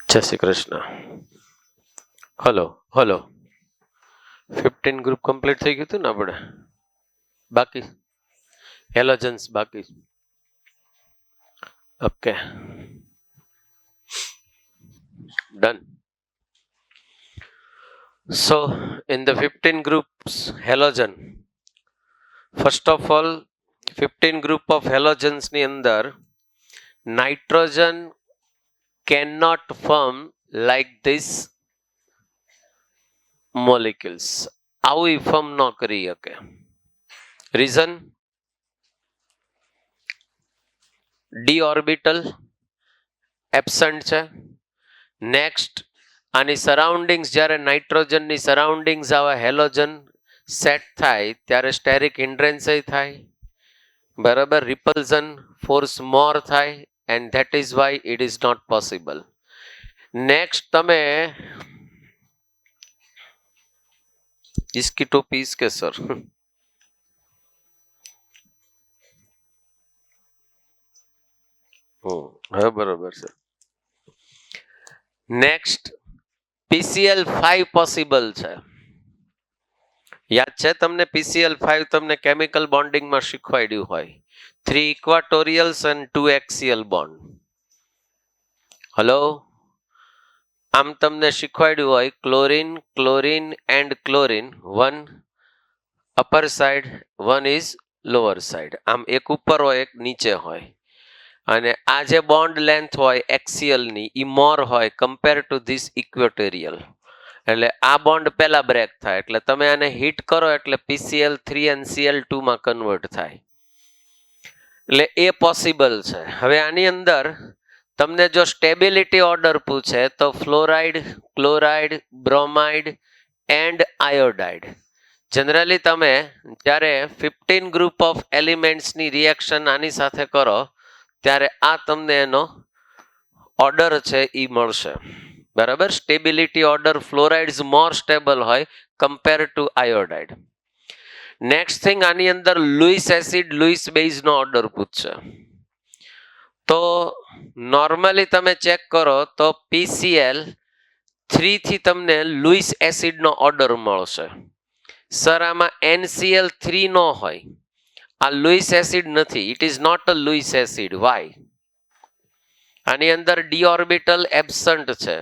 જય Shri Krishna. Hello hello. 15 group complete થઈ ગયું હતું ને આપણે? બાકી હેલોજન્સ બાકી. Okay, done. So in the 15 groups halogen, first of all 15 group of halogens ની અંદર nitrogen cannot form like this molecules. આવું ઈ ફોર્મ ન કરી શકે. રીઝન, ડી ઓર્બિટલ એબસન્ટ છે. નેક્સ્ટ, આની સરાઉન્ડિંગ્સ જ્યારે નાઇટ્રોજનની સરાઉન્ડિંગ્સ આવા હેલોજન સેટ થાય ત્યારે સ્ટેરિક હિન્ડ્રન્સ થાય, બરાબર, રિપલ્ઝન ફોર્સ મોર થાય, and that is why it is not possible. Next, તમે इसकी टोपी इसके सर હા બરોબર છે. નેક્સ્ટ, PCl5 પોસિબલ છે. યાદ છે તમને? PCl5 તમને કેમિકલ બોન્ડિંગમાં શીખવાડ્યું હોય, 3 ઇક્વાટોરિયલ્સ અને 2 એક્સિયલ બોન્ડ. હલો, આમ તમને શીખવાડ્યું હોય chlorine chlorine and chlorine, one upper side one is lower side. આમ એક ઉપર હોય એક નીચે હોય, અને આ જે બોન્ડ લેન્થ હોય એક્સિયલની ઈ મોર હોય કમ્પેર ટુ ધીસ ઇક્વેટોરિયલ. એટલે આ બોન્ડ પહેલા બ્રેક થાય, એટલે તમે આને હિટ કરો એટલે PCl3 અને Cl2 માં કન્વર્ટ થાય. એટલે એ પોસિબલ છે. હવે આની અંદર તમને જો સ્ટેબિલિટી ઓર્ડર પૂછે તો fluoride, chloride, bromide and iodide. Generally તમે જ્યારે 15 ગ્રુપ ઓફ એલિમેન્ટ્સની રિએક્શન આની સાથે કરો ત્યારે આ તમને એનો ઓર્ડર છે એ મળશે, બરાબર. સ્ટેબિલિટી ઓર્ડર ફ્લોરાઇડ્સ મોર સ્ટેબલ હોય compare two iodide. Next thing, આની અંદર લુઈસ એસિડ લુઈસ બેઝ નો ઓર્ડર પૂછશે. તો નોર્મલી તમે ચેક કરો તો PCl3 થી તમને લુઈસ એસિડ નો ઓર્ડર મળશે. સર આમાં NCl3 નો હોય, આ લુઈસ એસિડ નથી. It is not a Lewis acid. Why? આની અંદર ડી ઓર્બિટલ એબસન્ટ છે,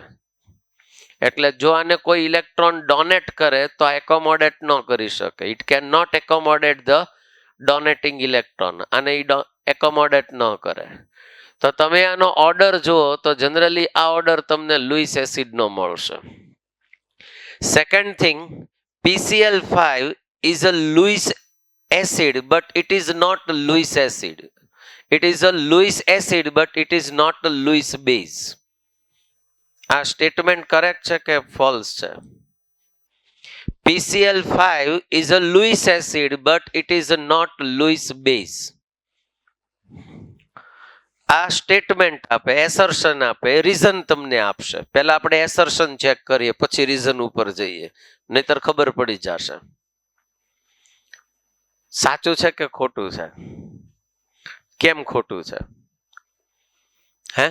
એટલે જો આને કોઈ ઇલેક્ટ્રોન ડોનેટ કરે તો આ એકોમોડેટ ન કરી શકે. It can not accommodate the donating electron. આને એકોમોડેટ ન કરે. તો તમે આનો ઓર્ડર જુઓ તો જનરલી આ ઓર્ડર તમને લુઈસ એસિડ નો મળશે. Second thing, PCl5 is a Lewis acid but it is not a Lewis acid. It is a Lewis acid but it is not a Lewis base. આ statement correct છે કે false છે? PCl5 is a Lewis acid but it is not Lewis base. આ statement આપે, એસર્શન આપે, reason તમને આપશે. પહેલા આપણે એસર્શન ચેક કરીએ પછી રીઝન ઉપર જઈએ, નહીતર ખબર પડી જશે સાચું છે કે ખોટું છે. કેમ ખોટું છે? હે?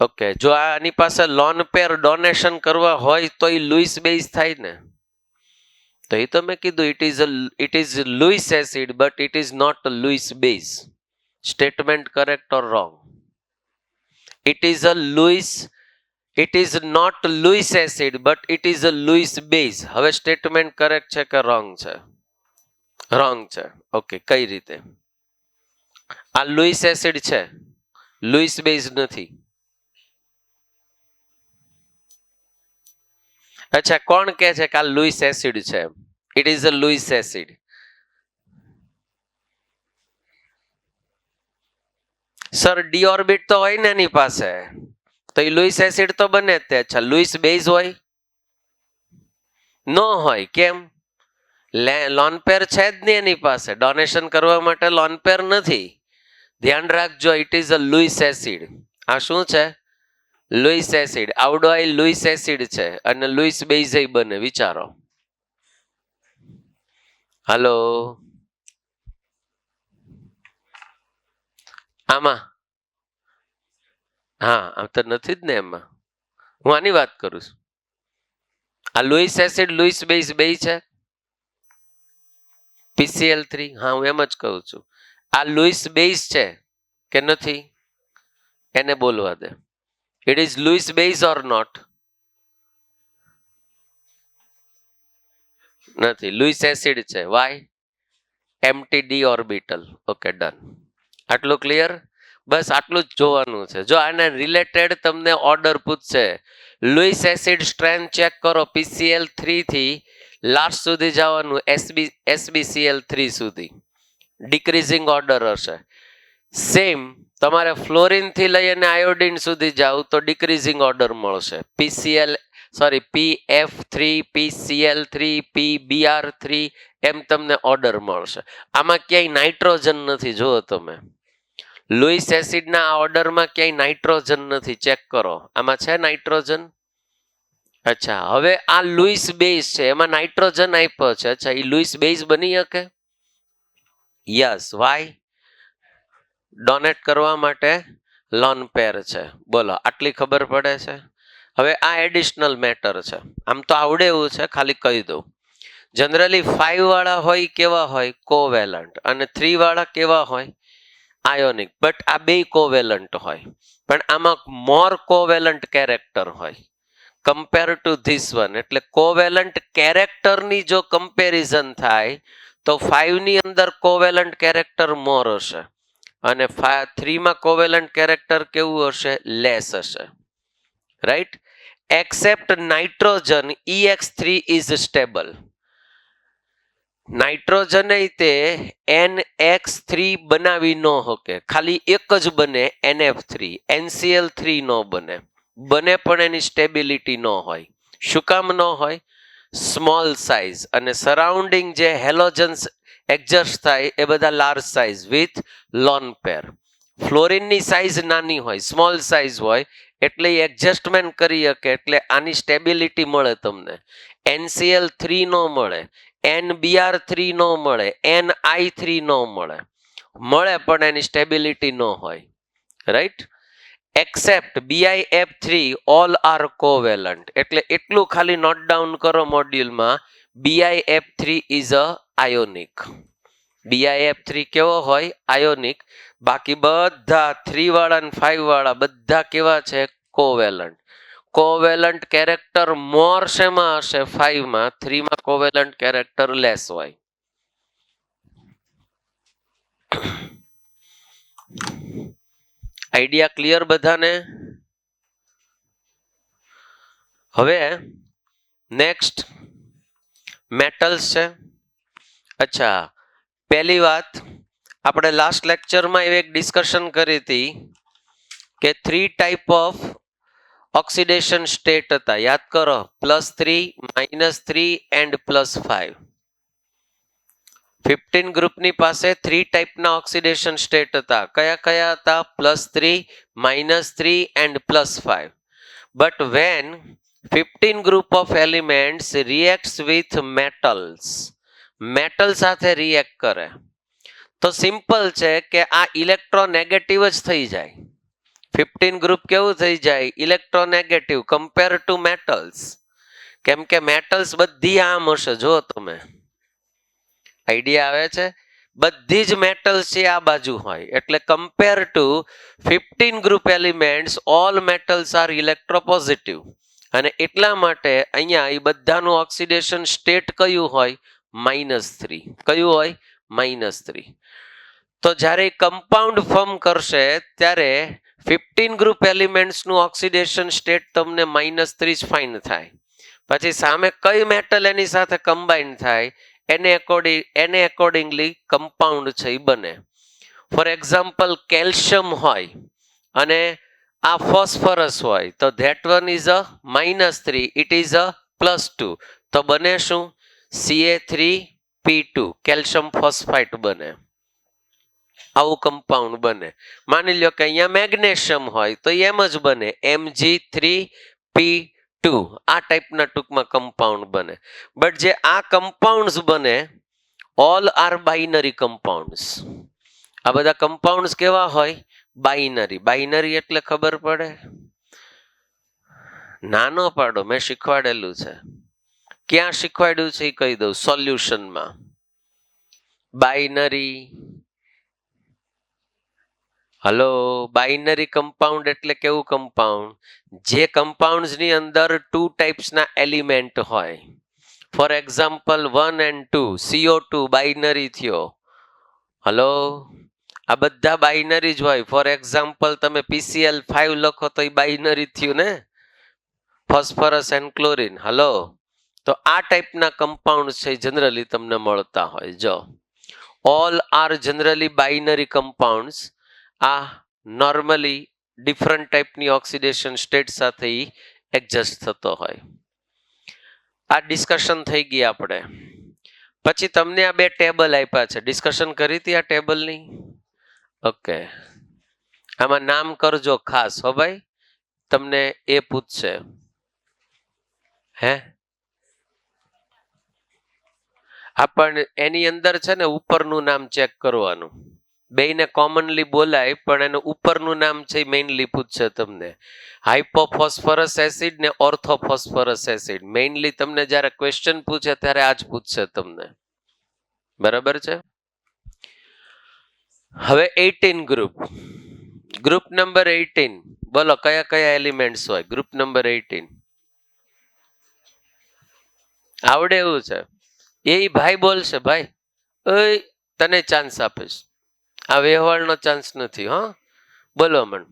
ઓકે, જો આની પાસે લોન પેર ડોનેશન કરવા હોય તો એ લુઈસ બેઝ થાય ને. તો એ તો મેં કીધું it is Lewis acid but it is not a Lewis base. Statement correct or wrong? It is not Lewis acid but it is a Lewis base. હવે સ્ટેટમેન્ટ કરેક્ટ છે કે રોંગ છે? રોંગ છે. ઓકે, કઈ રીતે? આ Lewis acid છે, Louis base નથી. અચ્છા, કોણ કહે છે કે આ લુઈસ એસિડ છે? It is a Lewis acid. Sir D orbit તો હોય ને એની પાસે, તો એ લુઈસ એસિડ તો બને જ તે. અચ્છા, લુઈસ બેઝ હોય? નો હોય. કેમ? લોન પેર છે જ નહીં એની પાસે. ડોનેશન કરવા માટે લોન પેર નથી. ધ્યાન રાખજો, it is a Lewis acid. આ શું છે? Louis acid. આવડો આ લુઈસ એસિડ છે અને લુઈસ બેઝ બને. વિચારો. હલો, આમાં હા, આમ તો નથી જ ને એમાં. હું આની વાત કરું છું. આ લુઈસ એસિડ લુઈસ બેઝ બે છે. PCl3, હા હું એમ જ કહું છું. આ લુઈસ બેઝ છે કે નથી એને બોલવા દે. It is Lewis base or not? નથી, લુઈસ એસિડ છે. Why? Empty D orbital. Okay, done. આટલું ક્લિયર? બસ આટલું જ જોવાનું છે. જો આને રિલેટેડ તમને ઓર્ડર પૂછશે, લુઈસ એસિડ સ્ટ્રેન્થ ચેક કરો PCl3 થી લાસ્ટ સુધી જવાનું SbCl3 સુધી, ડિક્રીઝિંગ ઓર્ડર હશે. સેમ તમારે ફ્લોરિન થી લઈ અને આયોડિન સુધી જાવ તો ડિક્રીઝિંગ ઓર્ડર મળશે. PF3, PCl3, PBr3 એમ તમને ઓર્ડર મળશે. આમાં ક્યાંય નાઇટ્રોજન નથી. જુઓ તમે, લુઈસ એસિડના આ ઓર્ડરમાં ક્યાંય નાઇટ્રોજન નથી. ચેક કરો, આમાં છે નાઇટ્રોજન? અચ્છા, હવે આ લુઈસ બેઝ છે, એમાં નાઇટ્રોજન આપ્યો છે. અચ્છા, એ લુઈસ બેઝ બની શકે? યસ. વાય? ડોનેટ કરવા માટે લોન પેર છે. બોલો, આટલી ખબર પડે છે? હવે આ એડિશનલ મેટર છે. આમ તો આવડે એવું છે, ખાલી કહી દઉં. જનરલી 5 વાળા હોય કેવા હોય? કોવેલન્ટ. અને 3 વાળા કેવા હોય? આયોનિક. બટ આ બે કોવેલન્ટ હોય, પણ આમાં મોર કોવેલન્ટ કેરેક્ટર હોય કમ્પેર ટુ ધીસ વન. એટલે કોવેલન્ટ કેરેક્ટરની જો કમ્પેરિઝન થાય તો 5 ની અંદર કોવેલન્ટ કેરેક્ટર મોર હશે અને 3 માં કોવેલન્ટ કેરેક્ટર કેવું હશે? લેસ હશે. Right? Accept nitrogen EX3 is stable. Nitrogen તે NX3 બનાવી ન શકે, ખાલી એક જ બને NF3. NCl3 નો બને. બને પણ એની સ્ટેબિલિટી ન હોય. શું કામ ન હોય? સ્મોલ સાઇઝ અને સરાઉન્ડિંગ જે હેલોજન્સ એડજસ્ટ થાય એ બધા large size with lone pair. ફ્લોરિનની સાઇઝ નાની હોય, સ્મોલ સાઇઝ હોય, એટલે એડજસ્ટમેન્ટ કરી શકે, એટલે આની સ્ટેબિલિટી મળે તમને. NCl3 નો મળે, NBr3 નો મળે, NI3 નો મળે. મળે પણ એની સ્ટેબિલિટી ન હોય. Right? Except BiF3 all are covalent. એટલે એટલું ખાલી નોટ ડાઉન કરો મોડ્યુલમાં, BiF3 is a ionic. BiF3 કેવો હોય? આયોનિક. બાકી બધા 3 વાળા અને 5 વાળા બધા કેવા છે? કોવેલન્ટ. કોવેલન્ટ કેરેક્ટર મોર શેમાં હશે? 5 માં. 3 માં કોવેલન્ટ કેરેક્ટર લેસ હોય. આઈડિયા ક્લિયર બધાને? હવે નેક્સ્ટ મેટલ્સ છે. અચ્છા, પહેલી વાત આપણે લાસ્ટ લેક્ચરમાં એક ડિસ્કશન કરી હતી કે 3 ટાઈપ ઓફ ઓક્સિડેશન સ્ટેટ હતા. યાદ કરો, +3, -3 એન્ડ +5. 15 ગ્રુપની પાસે 3 ટાઈપના ઓક્સિડેશન સ્ટેટ હતા. કયા કયા હતા? +3, -3 and +5. But when 15 group of elements reacts with metals, metal સાથે રિએક્ટ કરે તો સિમ્પલ છે કે આ ઇલેક્ટ્રોનેગેટિવ જ થઈ જાય. 15 ગ્રુપ કેવું થઈ જાય? Electronegative compare to metals. કેમ કે મેટલ્સ બધી આમ હશે. જો તમે આઈડિયા આવે છે? બધી જ મેટલ્સ છે આ બાજુ હોય, એટલે compare to 15 group elements all metals are electropositive. અને એટલા માટે અહીંયા એ બધાનું ઓક્સિડેશન સ્ટેટ કયું હોય? -3. કયું હોય? -3. તો જ્યારે કમ્પાઉન્ડ ફોર્મ કરશે ત્યારે 15 ગ્રુપ એલિમેન્ટ્સનું ઓક્સિડેશન સ્ટેટ તમને -3 જ ફાઇન થાય. પછી સામે કઈ મેટલ એની સાથે કમ્બાઈન થાય એને એકોર્ડિંગલી કમ્પાઉન્ડ છે એ બને. ફોર એક્ઝામ્પલ, કેલ્શિયમ હોય અને આ ફોસ્ફરસ હોય તો that one is a -3, it is અ +2. તો બને શું? Ca3P2, કેલ્શિયમ ફોસ્ફાઇટ બને. આવું કમ્પાઉન્ડ બને. માની લો કે અહીંયા મેગ્નેશિયમ હોય તો એમ જ બને, Mg3P2. આ ટાઈપના ટૂંકમાં કમ્પાઉન્ડ બને. બટ જે આ કમ્પાઉન્ડ્સ બને ઓલ આર બાઇનરી કમ્પાઉન્ડ્સ. આ બધા કમ્પાઉન્ડ્સ કેવા હોય? બાઇનરી. બાઇનરી એટલે ખબર પડે? નાનો પાડો, મેં શીખવાડેલું છે. ક્યાં શીખવાડ્યું છે એ કહી દઉં, સોલ્યુશનમાં. બાઇનરી, હલો, બાઇનરી કમ્પાઉન્ડ એટલે કેવું કમ્પાઉન્ડ? જે કમ્પાઉન્ડ્સ ની અંદર 2 ટાઈપ્સના એલિમેન્ટ હોય. For example 1 and 2, CO2 binary થયો. હલો, આ બધા બાઇનરી જ હોય. ફોર એક્ઝામ્પલ તમે PCl5 લખો તો એ બાઇનરી થયું ને, ફોસ્ફરસ એન્ડ ક્લોરીન. હલો, તો આ ટાઈપના કમ્પાઉન્ડ છે જનરલી તમને મળતા હોય. જો all are generally binary compounds. આ નોર્મલી ડિફરન્ટ ટાઈપની ઓક્સિડેશન સ્ટેટ સાથે એડજસ્ટ થતો હોય. આ ડિસ્કશન થઈ ગઈ આપણે. પછી તમને આ બે ટેબલ આપ્યા છે, ડિસ્કશન કરી હતી આ ટેબલની? ઓકે, આમાં નામ કરજો ખાસ હો ભાઈ, તમને એ પૂછશે. હે આપણને એની અંદર છે ને ઉપરનું નામ ચેક કરવાનું. બેયને કોમનલી બોલાય પણ એનું ઉપરનું નામ છે મેઇનલી પૂછશે તમને. હાઇપોફોસ્ફરસ એસિડ ને ઓર્થોફોસ્ફરસ એસિડ મેઇનલી તમને જ્યારે ક્વેશ્ચન પૂછે ત્યારે આ જ પૂછશે તમને. બરાબર છે? હવે 18 ગ્રુપ. ગ્રુપ નંબર 18, બોલો કયા કયા એલિમેન્ટ્સ હોય ગ્રુપ નંબર 18? આવડે એવું છે? એ ભાઈ બોલશે. ભાઈ ઓય, તને ચાન્સ આપીશ, આ વ્યવહારનો ચાન્સ નથી. હા, બોલો મન.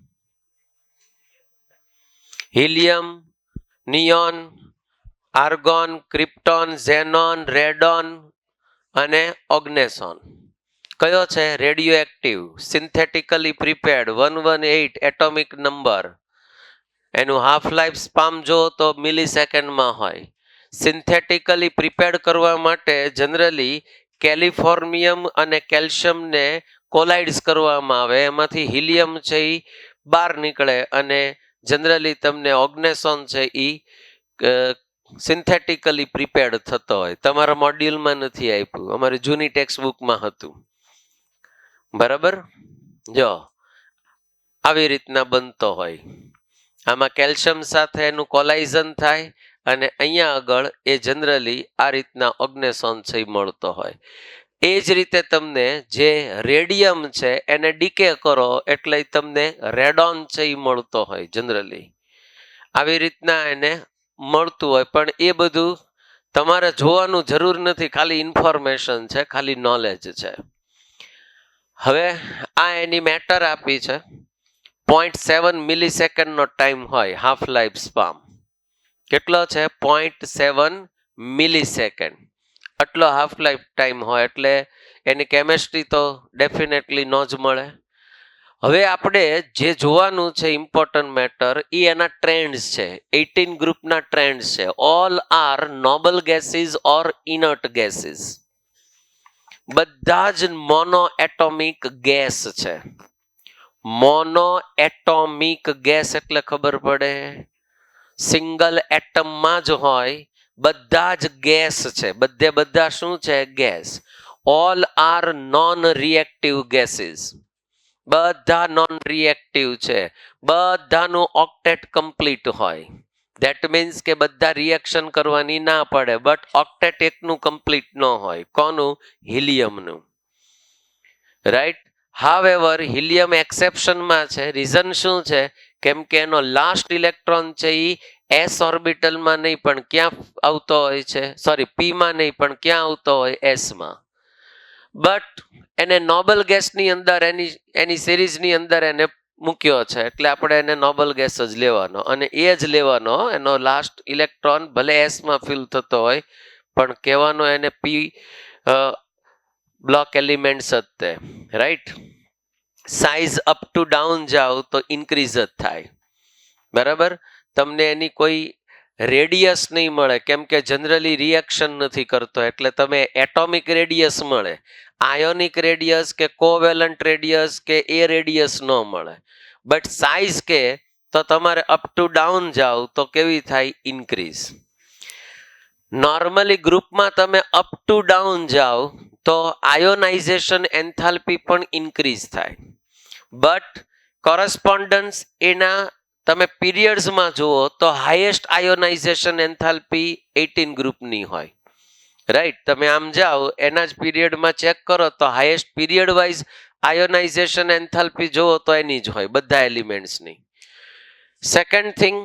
Helium, neon, argon, krypton, xenon, radon અને ઓગ્નેસોન. કયો છે? Radioactive, synthetically prepared, 118 atomic number. એનું હાફ લાઈફ સ્પામ જો તો મિલી સેકન્ડમાં હોય. સિન્થેટિકલી પ્રિપેર્ડ કરવા માટે જનરલી કેલિફોર્નિયમ અને કેલ્શિયમને કોલાઇડ્સ કરવામાં આવે, એમાંથી હિલિયમ છે એ બહાર નીકળે અને જનરલી તમને ઓગ્નેસોન છે એ સિન્થેટિકલી પ્રિપેર્ડ થતો હોય. તમારા મોડ્યુલમાં નથી આપ્યું, અમારી જૂની ટેક્સ્ટ બુકમાં હતું. બરાબર? જો આવી રીતના બનતો હોય. આમાં કેલ્શિયમ સાથે એનું કોલાઇઝન થાય અને અહીંયા આગળ એ જનરલી આ રીતના ઓગ્નેસોન છે મળતો હોય. એ જ રીતે તમને જે રેડિયમ છે એને ડીકે કરો એટલે તમને રેડોન છે એ મળતો હોય જનરલી. આવી રીતના એને મળતું હોય, પણ એ બધું તમારે જોવાનું જરૂર નથી, ખાલી ઇન્ફોર્મેશન છે, ખાલી નોલેજ છે. હવે આ એની મેટર આપી છે. 0.7 મિલીસેકન્ડનો ટાઈમ હોય હાફ લાઈફ સ્પામ. કેટલો છે? 0.7 મિલીસેકન્ડ. આટલો હાફ લાઈફ ટાઈમ હોય એટલે એની કેમેસ્ટ્રી તો ડેફિનેટલી ન જ મળે. હવે આપણે જે જોવાનું છે ઇમ્પોર્ટન્ટ મેટર એ એના ટ્રેન્ડ્સ છે. 18 ગ્રુપના ટ્રેન્ડ્સ છે. All are noble gases or inert gases. બધા જ મોનો એટોમિક ગેસ છે. મોનો એટોમિક ગેસ એટલે ખબર પડે, સિંગલ એટમમાં જ હોય, બધા જ ગેસ છે. બધે બધા શું છે? Gas. All are non reactive gases. બધા નોન રિએક્ટિવ છે. બધાનું ઓક્ટેટ કમ્પ્લીટ હોય. ધેટ મીન્સ કે બધા રિએક્શન કરવાની ના પડે, બટ ઓક્ટેટ એકનું કમ્પ્લીટ ન હોય. કોનું? હિલિયમનું. રાઈટ? હાવેવર હિલિયમ એક્સેપ્શનમાં છે. રીઝન શું છે? કેમ કે એનો લાસ્ટ ઇલેક્ટ્રોન છે એ એસ ઓર્બિટલમાં નહીં પણ ક્યાં આવતો હોય છે? સોરી, પીમાં નહીં પણ ક્યાં આવતો હોય? એસમાં. બટ એને નોબલ ગેસની અંદર એની સિરીઝની અંદર એને મૂક્યો છે એટલે આપણે એને નોબલ ગેસ જ લેવાનો અને એ જ લેવાનો. એનો લાસ્ટ ઇલેક્ટ્રોન ભલે એસમાં ફિલ થતો હોય પણ કહેવાનો એને પી બ્લોક એલિમેન્ટ્સ જ તે. Right? Size up to down જાઓ તો ઇન્ક્રીઝ જ થાય. બરાબર? તમને એની કોઈ રેડિયસ નહીં મળે કેમ કે જનરલી રિએક્શન નથી કરતો એટલે તમે એટોમિક રેડિયસ મળે. આયોનિક રેડિયસ કે કોવેલન્ટ રેડિયસ કે એ રેડિયસ ન મળે. બટ સાઇઝ કે તો તમારે અપ ટુ ડાઉન જાઓ તો કેવી થાય? ઇન્ક્રીઝ. નોર્મલી ગ્રુપમાં તમે અપ ટુ ડાઉન જાઓ તો આયોનાઇઝેશન એન્થાલ્પી પણ ઇન્ક્રીઝ થાય. બટ કોરસ્પોન્ડન્સ એના તમે પીરિયડ્સમાં જુઓ તો હાઈએસ્ટ આયોનાઇઝેશન એન્થાલ્પી 18 ગ્રુપની હોય, રાઈટ. તમે આમ જાઓ એના જ પીરિયડમાં ચેક કરો તો highest period wise ionisation enthalpy જુઓ તો એની જ હોય બધા એલિમેન્ટ્સની. સેકન્ડ થિંગ,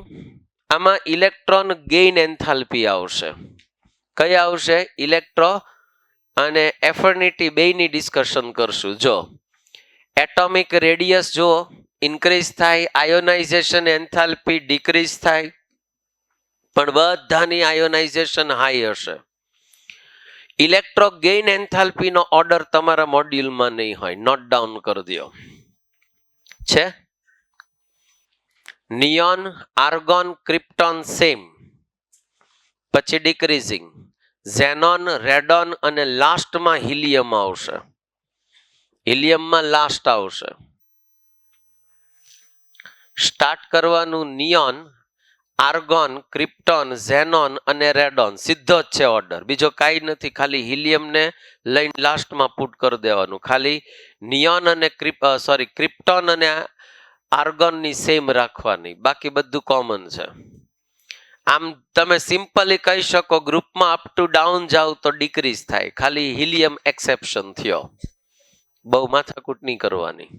આમાં ઇલેક્ટ્રોન ગેઇન એન્થાલ્પી આવશે. કઈ આવશે? ઇલેક્ટ્રો અને એફિનિટી બેયની ડિસ્કશન કરશું. જો એટોમિક રેડિયસ જો ઇન્ક્રીઝ થાય, આયોનાઇઝેશન એન્થાલ્પી ડિક્રીઝ થાય, પણ બધાની આયોનાઇઝેશન હાઈ હશે. ઇલેક્ટ્રો ગેઇન એન્થાલ્પીનો ઓર્ડર તમારા મોડ્યુલમાં નહીં હોય, નોટ ડાઉન કરી દો. છે નિયોન, આર્ગોન, ક્રિપ્ટોન સેમ, પછી ડિક્રીઝિંગ, ઝેનોન, રેડોન અને લાસ્ટમાં હિલિયમ આવશે. હિલિયમમાં લાસ્ટ આવશે. સ્ટાર્ટ કરવાનું નિયોન, આર્ગોન, ક્રિપ્ટોન, ઝેનોન અને રેડોન, સીધો જ છે ઓર્ડર, બીજો કાંઈ નથી. ખાલી હિલિયમને લઈને લાસ્ટમાં પુટ કરી દેવાનું. ખાલી નિયોન અને ક્રિપ્ટોન અને આર્ગોનની સેમ રાખવાની, બાકી બધું કોમન છે. આમ તમે સિમ્પલી કહી શકો ગ્રુપમાં અપ ટુ ડાઉન જાવ તો ડિક્રીઝ થાય, ખાલી હિલિયમ એક્સેપ્શન થયો. બહુ માથાકૂટ નહીં કરવાની.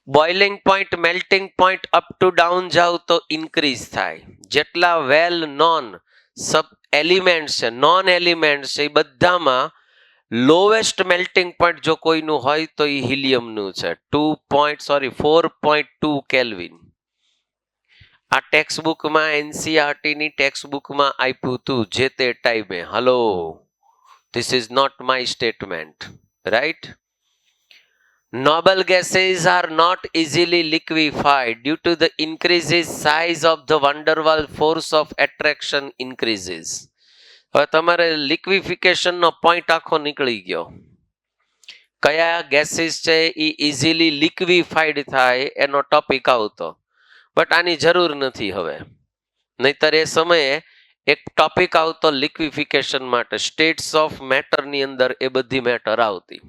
Boiling point, melting point up to down જાવ તો ઇન્ક્રીઝ થાય. જેટલા વેલ નોન સબ એલિમેન્ટ છે, નોન એલિમેન્ટ છે, એ બધામાં લોએસ્ટ મેલ્ટિંગ પોઈન્ટ જો કોઈનું હોય તો એ હિલિયમનું છે. 4.2 કેલ્વિન. આ ટેક્સ્ટ બુકમાં, એનસીઆરટીની ટેક્સ્ટ બુકમાં આપ્યું હતું જે તે ટાઈમે. Hello, this is not my statement, right? Noble gases are not easily liquefied due to the increases size of the van der Waals force of attraction increases. હવે તમારે લિક્વિફિકેશનનો પોઈન્ટ આખો નીકળી ગયો. કયા ગેસીસ છે એ ઇઝીલી લિક્વિફાઈડ થાય એનો topic આવતો, બટ આની જરૂર નથી હવે. નહીતર એ સમયે એક ટોપિક આવતો લિક્વિફિકેશન માટે, સ્ટેટ્સ ઓફ મેટરની અંદર એ બધી મેટર આવતી,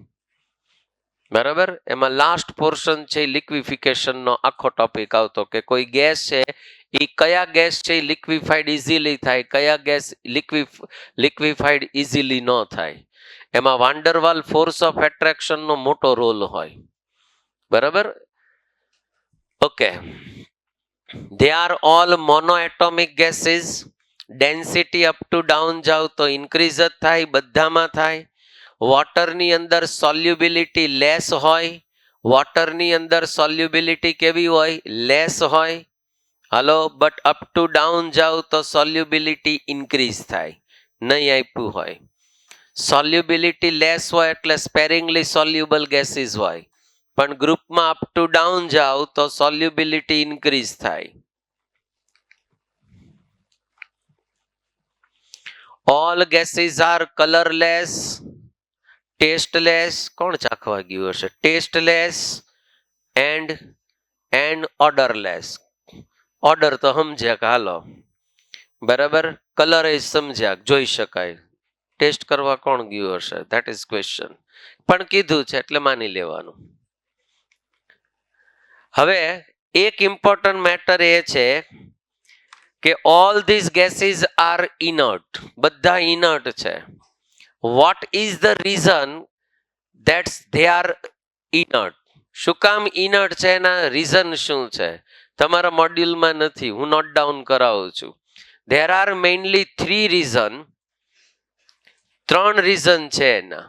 બરાબર? એમાં લાસ્ટ પોર્શન છે લિક્વિફિકેશનનો આખો ટોપિક આવતો કે કોઈ ગેસ છે એ કયા ગેસ છે લિક્વિફાઈડ ઇઝીલી થાય, કયા ગેસ લિક્વિફાઈડ ઇઝીલી ન થાય. એમાં વાન ડર વાલ ફોર્સ ઓફ એટ્રેક્શનનો મોટો રોલ હોય, બરાબર? Okay, they are all monoatomic gases. Density up to down જાવ તો ઇન્ક્રીઝ જ થાય, બધામાં થાય. વોટરની અંદર સોલ્યુબિલિટી લેસ હોય. વોટરની અંદર સોલ્યુબિલિટી કેવી હોય? લેસ હોય. Hello, but up to down જાવ તો સોલ્યુબિલિટી ઇન્ક્રીઝ થાય. નહીં આપ્યું હોય. સોલ્યુબિલિટી લેસ હોય એટલે સ્પેરિંગલી સોલ્યુબલ ગેસીસ હોય, પણ ગ્રુપમાં અપ ટુ ડાઉન જાવ તો સોલ્યુબિલિટી ઇન્ક્રીઝ થાય. All gases are colourless, tasteless. કોણ ચાખવા ગયું હશે? Tasteless and ઓર્ડરલેસ. ઓર્ડર તો સમજ્યા કે હાલો, બરાબર? કલર એ સમજ્યા, જોઈ શકાય. ટેસ્ટ કરવા કોણ ગયું હશે? That is question. પણ કીધું છે એટલે માની લેવાનું. હવે એક ઇમ્પોર્ટન્ટ મેટર એ છે કે all this gases are inert. બધા ઇનર્ટ છે. What is the reason that they are inert? શું કામ ઇનર્ટ છે? એના રીઝન શું છે? તમારા મોડ્યુલમાં નથી, હું નોટ ડાઉન કરાવું છું. There are mainly 3 reason. 3 reason છે એના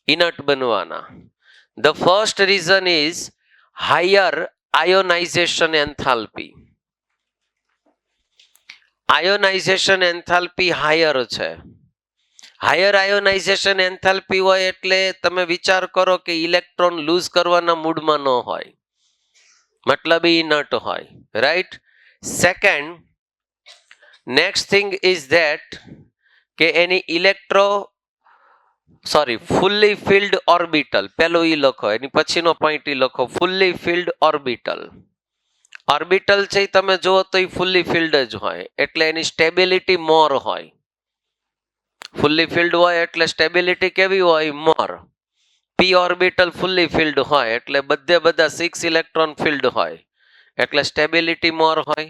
ઇનર્ટ બનવાના. The first reason is higher ionisation enthalpy. Ionisation enthalpy higher છે. હાયર આયોનાઇઝેશન એન્થાલ્પી હોય એટલે તમે વિચાર કરો કે ઇલેક્ટ્રોન લૂઝ કરવાના મૂડમાં ન હોય, મતલબ ઇનર્ટ હોય, right? Second, next thing is that કે એની ફુલ્લી ફિલ્ડ ઓર્બિટલ. પેલો ઈ લખો, એની પછીનો પોઈન્ટ ઈ લખો, ફુલ્લી ફિલ્ડ ઓર્બિટલ. ઓર્બિટલ છે તમે જુઓ તો એ ફુલ્લી ફિલ્ડ જ હોય એટલે એની સ્ટેબિલિટી મોર હોય. ફુલ્લી ફિલ્ડ હોય એટલે સ્ટેબિલિટી કેવી હોય? મોર. p ઓર્બિટલ ફુલ્લી ફિલ્ડ હોય એટલે બધે બધા 6 ઇલેક્ટ્રોન ફિલ્ડ હોય એટલે સ્ટેબિલિટી મોર હોય.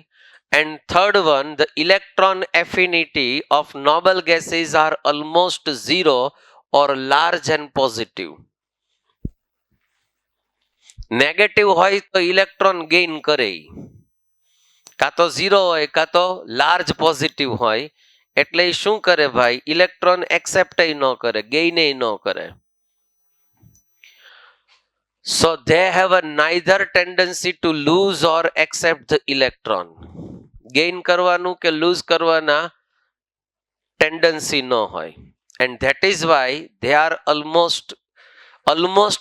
And third one, the electron affinity of noble gases are almost zero or large and positive. Negative હોય તો ઇલેક્ટ્રોન ગેઇન કરે, કાં તો ઝીરો હોય કાં તો લાર્જ પોઝિટિવ હોય, એટલે એ શું કરે ભાઈ, ઇલેક્ટ્રોન એક્સેપ્ટ ન કરે, ગેઇન ન કરે. So they have a neither tendency to lose or accept the electron. Gain કરવાનું કે લૂઝ કરવાના ટેન્ડન્સી ન હોય. And that is why they are almost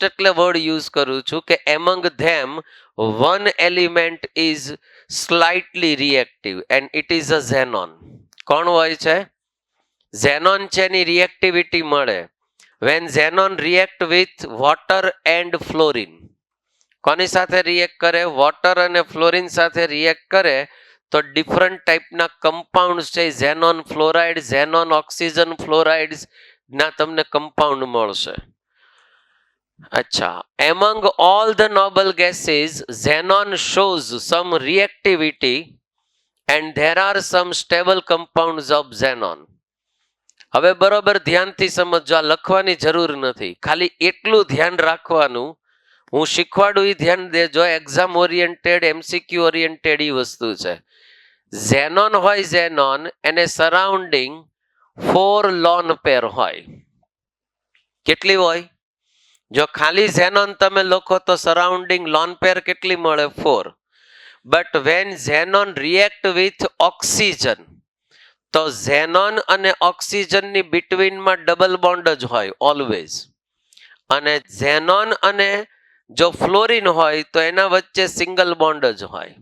એટલે વર્ડ યુઝ કરું છું કે among them one element is slightly reactive and it is a xenon. કોણ હોય છે? xenon છે, એની રિએક્ટિવિટી મળે when xenon react with water and fluorine. કોની સાથે રિએક્ટ કરે? વોટર અને ફ્લોરિન સાથે રિએક્ટ કરે તો ડિફરન્ટ ટાઈપના કમ્પાઉન્ડ છે, ઝેનોન ફ્લોરાઇડ, ઝેનોન ઓક્સિજન ફ્લોરાઇડ્સ ના તમને કમ્પાઉન્ડ મળશે. અચ્છા, among all the noble gases xenon shows some reactivity and there are some stable compounds of xenon. હવે બરોબર ધ્યાનથી સમજો, લખવાની જરૂર નથી, ખાલી એટલું ધ્યાન રાખવાનું, હું શીખવાડું એ ધ્યાન દેજો. એક્ઝામ ઓરિએન્ટેડ, એમસીક્યુ ઓરિએન્ટેડ એ વસ્તુ છે. ઝેનોન હોય, ઝેનોન એને સરાઉન્ડિંગ 4 લોન પેર હોય. કેટલી હોય? જો ખાલી ઝેનોન તમે લખો તો સરાઉન્ડિંગ લોન પેર કેટલી મળે? 4. But when xenon react with oxygen તો ઝેનોન અને ઓક્સિજનની બિટવીનમાં ડબલ બોન્ડ જ હોય ઓલવેઝ, અને ઝેનોન અને જો ફ્લોરિન હોય તો એના વચ્ચે સિંગલ બોન્ડ જ હોય.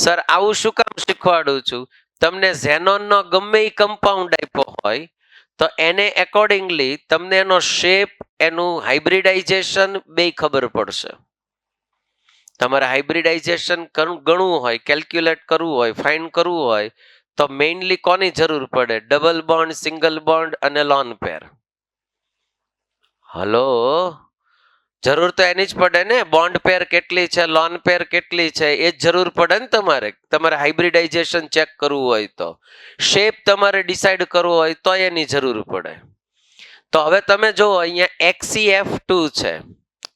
સર આવું શું કામ શીખવાડું છું? તમને ઝેનોનનો ગમે એ કમ્પાઉન્ડ આપ્યો હોય તો એને એકોર્ડિંગલી તમને એનો શેપ, એનું હાઇબ્રિડાઇઝેશન બે ખબર પડશે. તમારે હાઇબ્રિડાઇઝેશન ગણવું હોય, કેલ્ક્યુલેટ કરવું હોય, ફાઇન્ડ કરવું હોય તો મેઇનલી કોની જરૂર પડે? ડબલ બોન્ડ, સિંગલ બોન્ડ અને લોન પેર. હલો, જરૂર તો એની જ પડે ને. બોન્ડ પેર કેટલી છે, લોન પેર કેટલી છે, એ જ જરૂર પડે ને તમારે. તમારે હાઇબ્રિડાઇઝેશન ચેક કરવું હોય તો, શેપ તમારે ડિસાઇડ કરવો હોય તો એની જરૂર પડે. તો હવે તમે જુઓ અહીંયા XeF2 છે.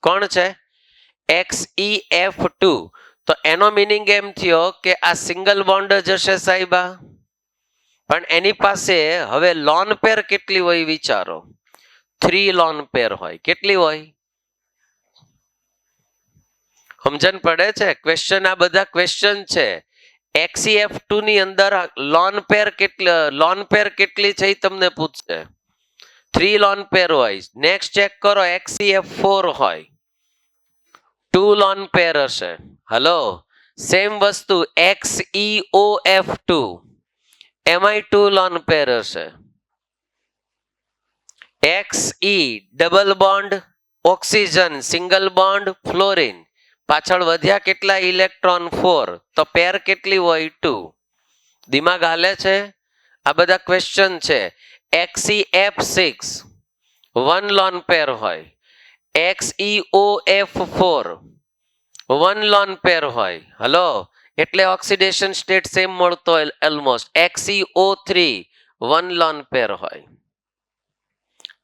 કોણ છે? XeF2. તો એનો મિનિંગ એમ થયો કે આ સિંગલ બોન્ડ જ હશે સાહેબા, પણ એની પાસે હવે લોન પેર કેટલી હોય વિચારો? 3 લોન પેર હોય. કેટલી હોય? સમજણ પડે છે? ક્વેશ્ચન, આ બધા ક્વેશ્ચન છે. XeF2 ની અંદર લોન પેર કેટલી છે એ તમને પૂછશે. 3 લોન પેર હોય. નેક્સ્ટ ચેક કરો, XeF4 હોય, 2 લોન પેર હશે. હલો, સેમ વસ્તુ XeOF2, એમાંય 2 લોન પેર હશે. Xe double bond oxygen, single bond fluorine, પાછળ વધ્યા કેટલા ઇલેક્ટ્રોન? 4. તો પેર કેટલી હોય? 2. દિમાગ હાલે છે? આ બધા ક્વેશ્ચન છે. XeF6 1 લોન પેર હોય. XeOF4 1 લોન પેર હોય. હલો, એટલે ઓક્સિડેશન સ્ટેટ સેમ મળતો હોય ઓલમોસ્ટ. XeO3 1 લોન પેર હોય.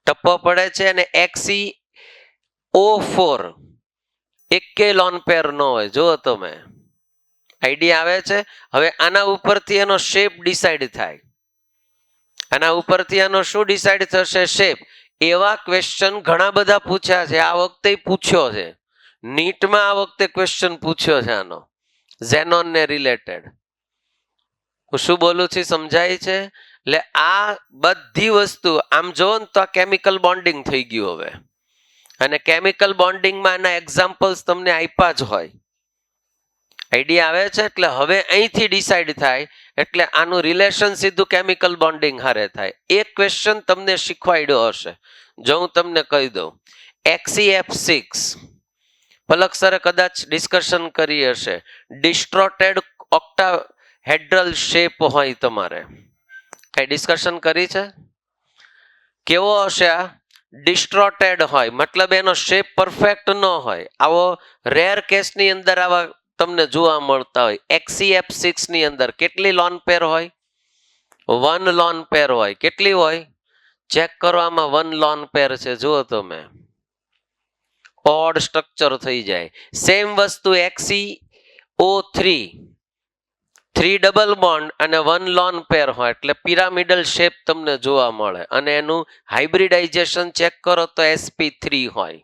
ટપ્પો પડે છે. અને XeO4 એકે લોન પેર ન હોય. જુઓ તમે, આઈડિયા આવે છે? હવે આના ઉપરથી એનો શેપ ડિસાઇડ થાય. આના ઉપરથી આનો શું ડિસાઇડ થશે? શેપ. એવા ક્વેશ્ચન ઘણા બધા પૂછ્યા છે. આ વખતે પૂછ્યો છે નીટમાં, આ વખતે ક્વેશ્ચન પૂછ્યો છે આનો, ઝેનોન ને રિલેટેડ. હું શું બોલું છું સમજાય છે? એટલે આ બધી વસ્તુ આમ જોવો ને તો આ કેમિકલ બોન્ડિંગ થઈ ગયું હવે. અને કેમિકલ બોન્ડિંગમાં આના એક્ઝામ્પલ્સ તમને આપ્યા જ હોય. આઈડિયા આવે છે? એટલે હવે અહીંથી ડિસાઇડ થાય, એટલે આનું રિલેશન સીધું કેમિકલ બોન્ડિંગ હારે થાય. એક ક્વેશ્ચન તમને શીખવાડ્યો હશે, જો હું તમને કહી દઉં. XeF6 પલક સરે કદાચ ડિસ્કશન કરી હશે. ડિસ્ટ્રોટેડ ઓક્ટાહેડ્રલ શેપ હોય તમારે. કઈ ડિસ્કશન કરી છે? કેવો હશે આ? ડિસ્ટ્રોટેડ હોય, મતલબ એનો શેપ પરફેક્ટ ન હોય. આવો રેર કેસની અંદર આવા તમને જોવા મળતા હોય. XCF6 ની અંદર કેટલી લોન પેર હોય? 1 લોન પેર હોય. કેટલી હોય? ચેક કરો, આમાં 1 લોન પેર છે, જુઓ તમે. ઓડ સ્ટ્રક્ચર થઈ જાય. સેમ વસ્તુ XeO3 3 ડબલ બોન્ડ અને 1 લોન પેર હોય એટલે પિરામિડલ શેપ તમને જોવા મળે. અને એનું હાઇબ્રિડાઇઝેશન ચેક કરો તો sp3 હોય.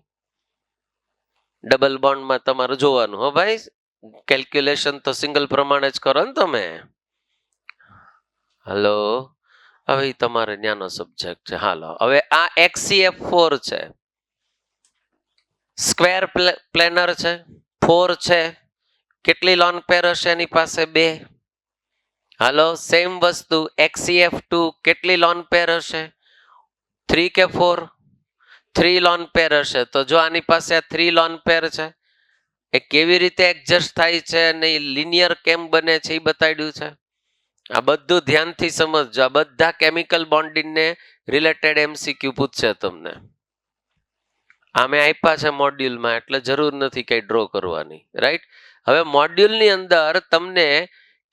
ડબલ બોન્ડમાં તમારે જોવાનું. હો ભાઈ, કેલ્ક્યુલેશન તો સિંગલ પ્રમાણે જ કરો ને તમે. હલો, હવે તમારે ન્યાનો સબ્જેક્ટ છે. હાલો, હવે આ XCF4 છે, સ્ક્વેર પ્લેનર છે, 4 છે. કેટલી લોન પેર હશે એની પાસે? 2. હાલો, સેમ વસ્તુ XCF2 કેટલી લોન પેર હશે? 3 કે 4? 3 લોન પેર હશે. તો જો આની પાસે 3 લોન પેર છે, એ કેવી રીતે એડજસ્ટ થાય છે અને લિનિયર કેમ બને છે એ બતાડ્યું છે. આ બધું ધ્યાનથી સમજજો. આ બધા કેમિકલ બોન્ડિંગને રિલેટેડ MCQ પૂછશે તમને. આમે આપ્યા છે મોડ્યુલમાં, એટલે જરૂર નથી કઈ ડ્રો કરવાની, રાઈટ? હવે મોડ્યુલની અંદર તમને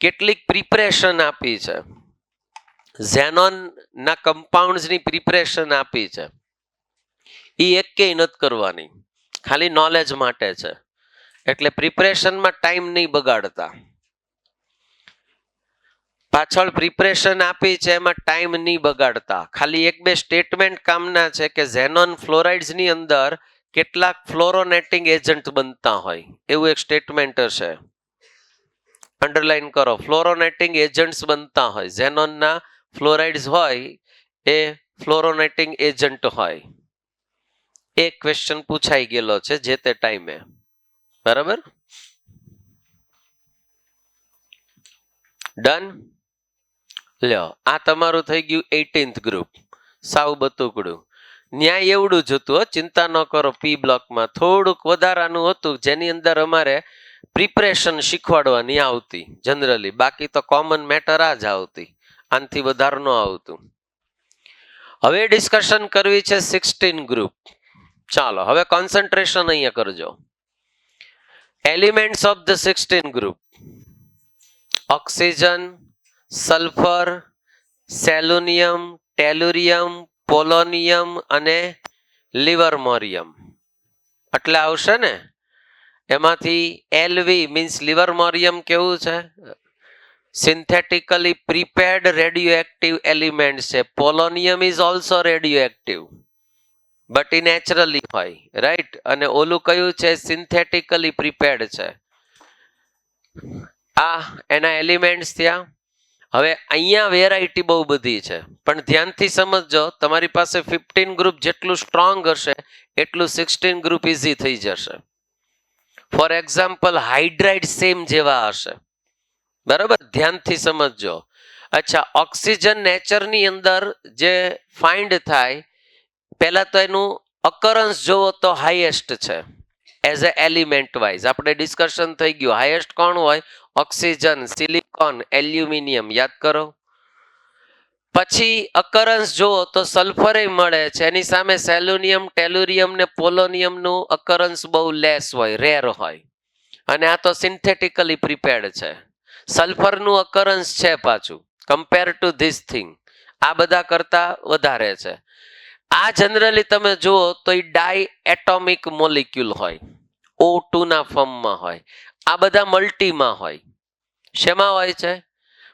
કેટલીક પ્રિપરેશન આપી છે. ઝેનોન ના કમ્પાઉન્ડ્સની પ્રિપરેશન આપી છે. એ એકેય નથી કરવાની, ખાલી નોલેજ માટે છે. એટલે પ્રિપરેશનમાં ટાઈમ નહીં બગાડતા. પાછળ પ્રિપરેશન આપી છે એમાં ટાઈમ નહીં બગાડતા. ખાલી 1-2 સ્ટેટમેન્ટ કામના છે કે ઝેનોન ફ્લોરાઇડ્સ ની અંદર કેટલાક ફ્લોરોનેટિંગ એજન્ટ બનતા હોય, એવું એક સ્ટેટમેન્ટ હશે. અંડરલાઈન કરો. ફ્લોરોનેટિંગ એજન્ટ્સ બનતા હોય. ઝેનોનના ફ્લોરાઇડ્સ હોય એ ફ્લોરોનેટિંગ એજન્ટ હોય. એક ક્વેશ્ચન પૂછાઈ ગયેલો છે જે તે ટાઈમે, બરાબર? ડન. લ્યો, આ તમારું થઈ ગયું 18th ગ્રુપ. સાવ બતુકડું. ન્યાય એવડું જ હતું, ચિંતા ન કરો. પી બ્લોકમાં થોડુંક વધારાનું હતું, જેની અંદર અમારે પ્રિપરેશન શીખવાડવાની આવતી જનરલી. બાકી તો કોમન મેટર આ જ આવતી, આનાથી વધારે ન આવતું. હવે ડિસ્કશન કરવી છે 16 ગ્રુપ. ચાલો, હવે કોન્સન્ટ્રેશન અહીંયા કરજો. Elements of the 16 group: oxygen, sulphur, selenium, tellurium, polonium અને લિવરમોરિયમ. એટલે આવશે ને એમાંથી LV મીન્સ લિવરમોરિયમ કેવું છે? સિન્થેટિકલી પ્રિપેર્ડ રેડિયોએક્ટિવ એલિમેન્ટ છે. Polonium is also radioactive, but A naturally હોય, રાઈટ? અને ઓલું કયું છે? સિન્થેટિકલી પ્રિપેર્ડ છે. આ એના એલિમેન્ટ્સ થયા. હવે અહીંયા વેરાયટી બહુ બધી છે, પણ ધ્યાનથી સમજજો. તમારી પાસે 15 ગ્રુપ જેટલું સ્ટ્રોંગ હશે એટલું 16 ગ્રુપ ઇઝી થઈ જશે. ફોર એક્ઝામ્પલ, હાઇડ્રાઇડ સેમ જેવા હશે, બરાબર? ધ્યાનથી સમજજો. અચ્છા, ઓક્સિજન નેચરની અંદર જે ફાઇન્ડ થાય, પહેલા તો એનું અકરન્સ જોવો તો હાઈએસ્ટ છે એઝ અ એલિમેન્ટ વાઇઝ. આપણે ડિસ્કશન થઈ ગયું. હાઈએસ્ટ કોણ હોય? Oxygen, silicon, aluminium. યાદ કરો. પછી અકરન્સ જુઓ તો સલ્ફર મળે છે. એની સામે સેલેનિયમ, ટેલુરિયમ ને પોલોનિયમનું અકરન્સ બહુ લેસ હોય, રેર હોય. અને આ તો સિન્થેટિકલી પ્રિપેર્ડ છે. સલ્ફરનું અકરન્સ છે પાછું કમ્પેર ટુ ધીસ થિંગ, આ બધા કરતા વધારે છે. આ જનરલી તમે જુઓ તો એ ડાય એટોમિક મોલિક્યુલ હોય, O2 ના ફોર્મમાં હોય. આ બધા મલ્ટીમાં હોય. શેમાં હોય છે?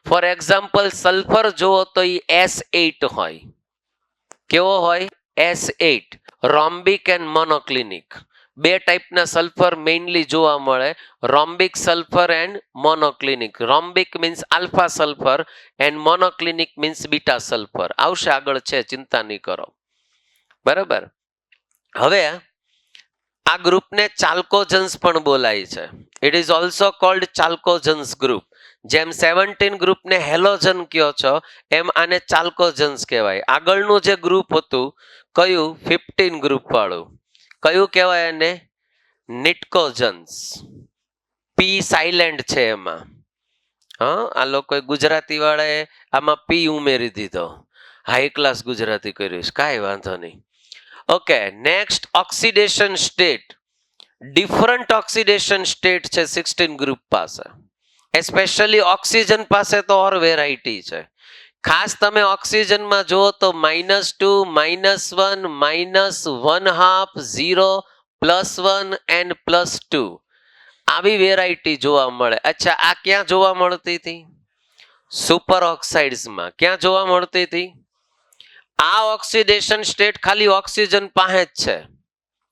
ફોર એક્ઝામ્પલ, સલ્ફર જુઓ તો એ S8 હોય. કેવો હોય? S8. રોમ્બિક એન્ડ મોનોક્લિનિક. 2 ટાઈપના સલ્ફર મેઇનલી જોવા મળે: rhombic sulphur and monoclinic. Rhombic means alpha sulphur and monoclinic means beta sulphur. આવશે આગળ, છે, ચિંતા નહીં કરો, બરાબર? હવે આ ગ્રુપને ચાલ્કોજન્સ પણ બોલાય છે. It is also called chalcogens group. જેમ 17 ગ્રુપને હેલોજન કયો છો, એમ આને ચાલ્કોજન્સ કહેવાય. આગળનું જે ગ્રુપ હતું કયું? 15 ગ્રુપ વાળું, કયું કહેવાય એને? નિટકોજન્સ. પી સાયલેન્ટ છે એમાં. હા, આ લોકોએ ગુજરાતી વાળાએ આમાં પી ઉમેરી દીધો. હાઈ ક્લાસ ગુજરાતી કર્યું છે, કાંઈ વાંધો નહીં. Okay, next oxidation state. Different oxidation state છે 16 ગ્રુપ પાસે. એસ્પેશિયલી ઓક્સિજન પાસે તો ઓર વેરાયટી છે. ખાસ તમે ઓક્સિજનમાં જુઓ તો -2, -1, -1/2, 0, +1 એન્ડ +2 આવી વેરાયટી જોવા મળે. અચ્છા, આ ક્યાં જોવા મળતી હતી? સુપર ઓક્સાઇડ્સમાં. ક્યાં જોવા મળતી હતી? આ ઓક્સિડેશન સ્ટેટ ખાલી ઓક્સિજન પાસે જ છે,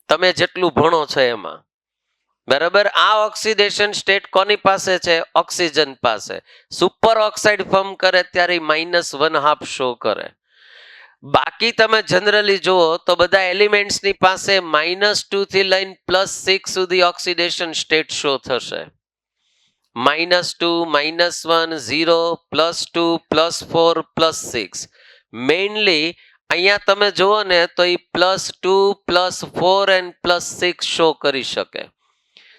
તમે જેટલું ભણો છો એમાં. બરાબર, આ ઓક્સિડેશન સ્ટેટ કોની પાસે છે? ઓક્સિજન પાસે. સુપર ઓક્સાઇડ ફોર્મ કરે ત્યારે -1/2 શો કરે. બાકી તમે જનરલી જુઓ તો બધા એલિમેન્ટ્સની પાસે -2 થી લઈને +6 સુધી ઓક્સિડેશન સ્ટેટ શો થશે. -2, -1, 0, +2, +4, +6. મેઇનલી અહીંયા તમે જુઓ ને તો એ +2, +4 એન્ડ +6 શો કરી શકે.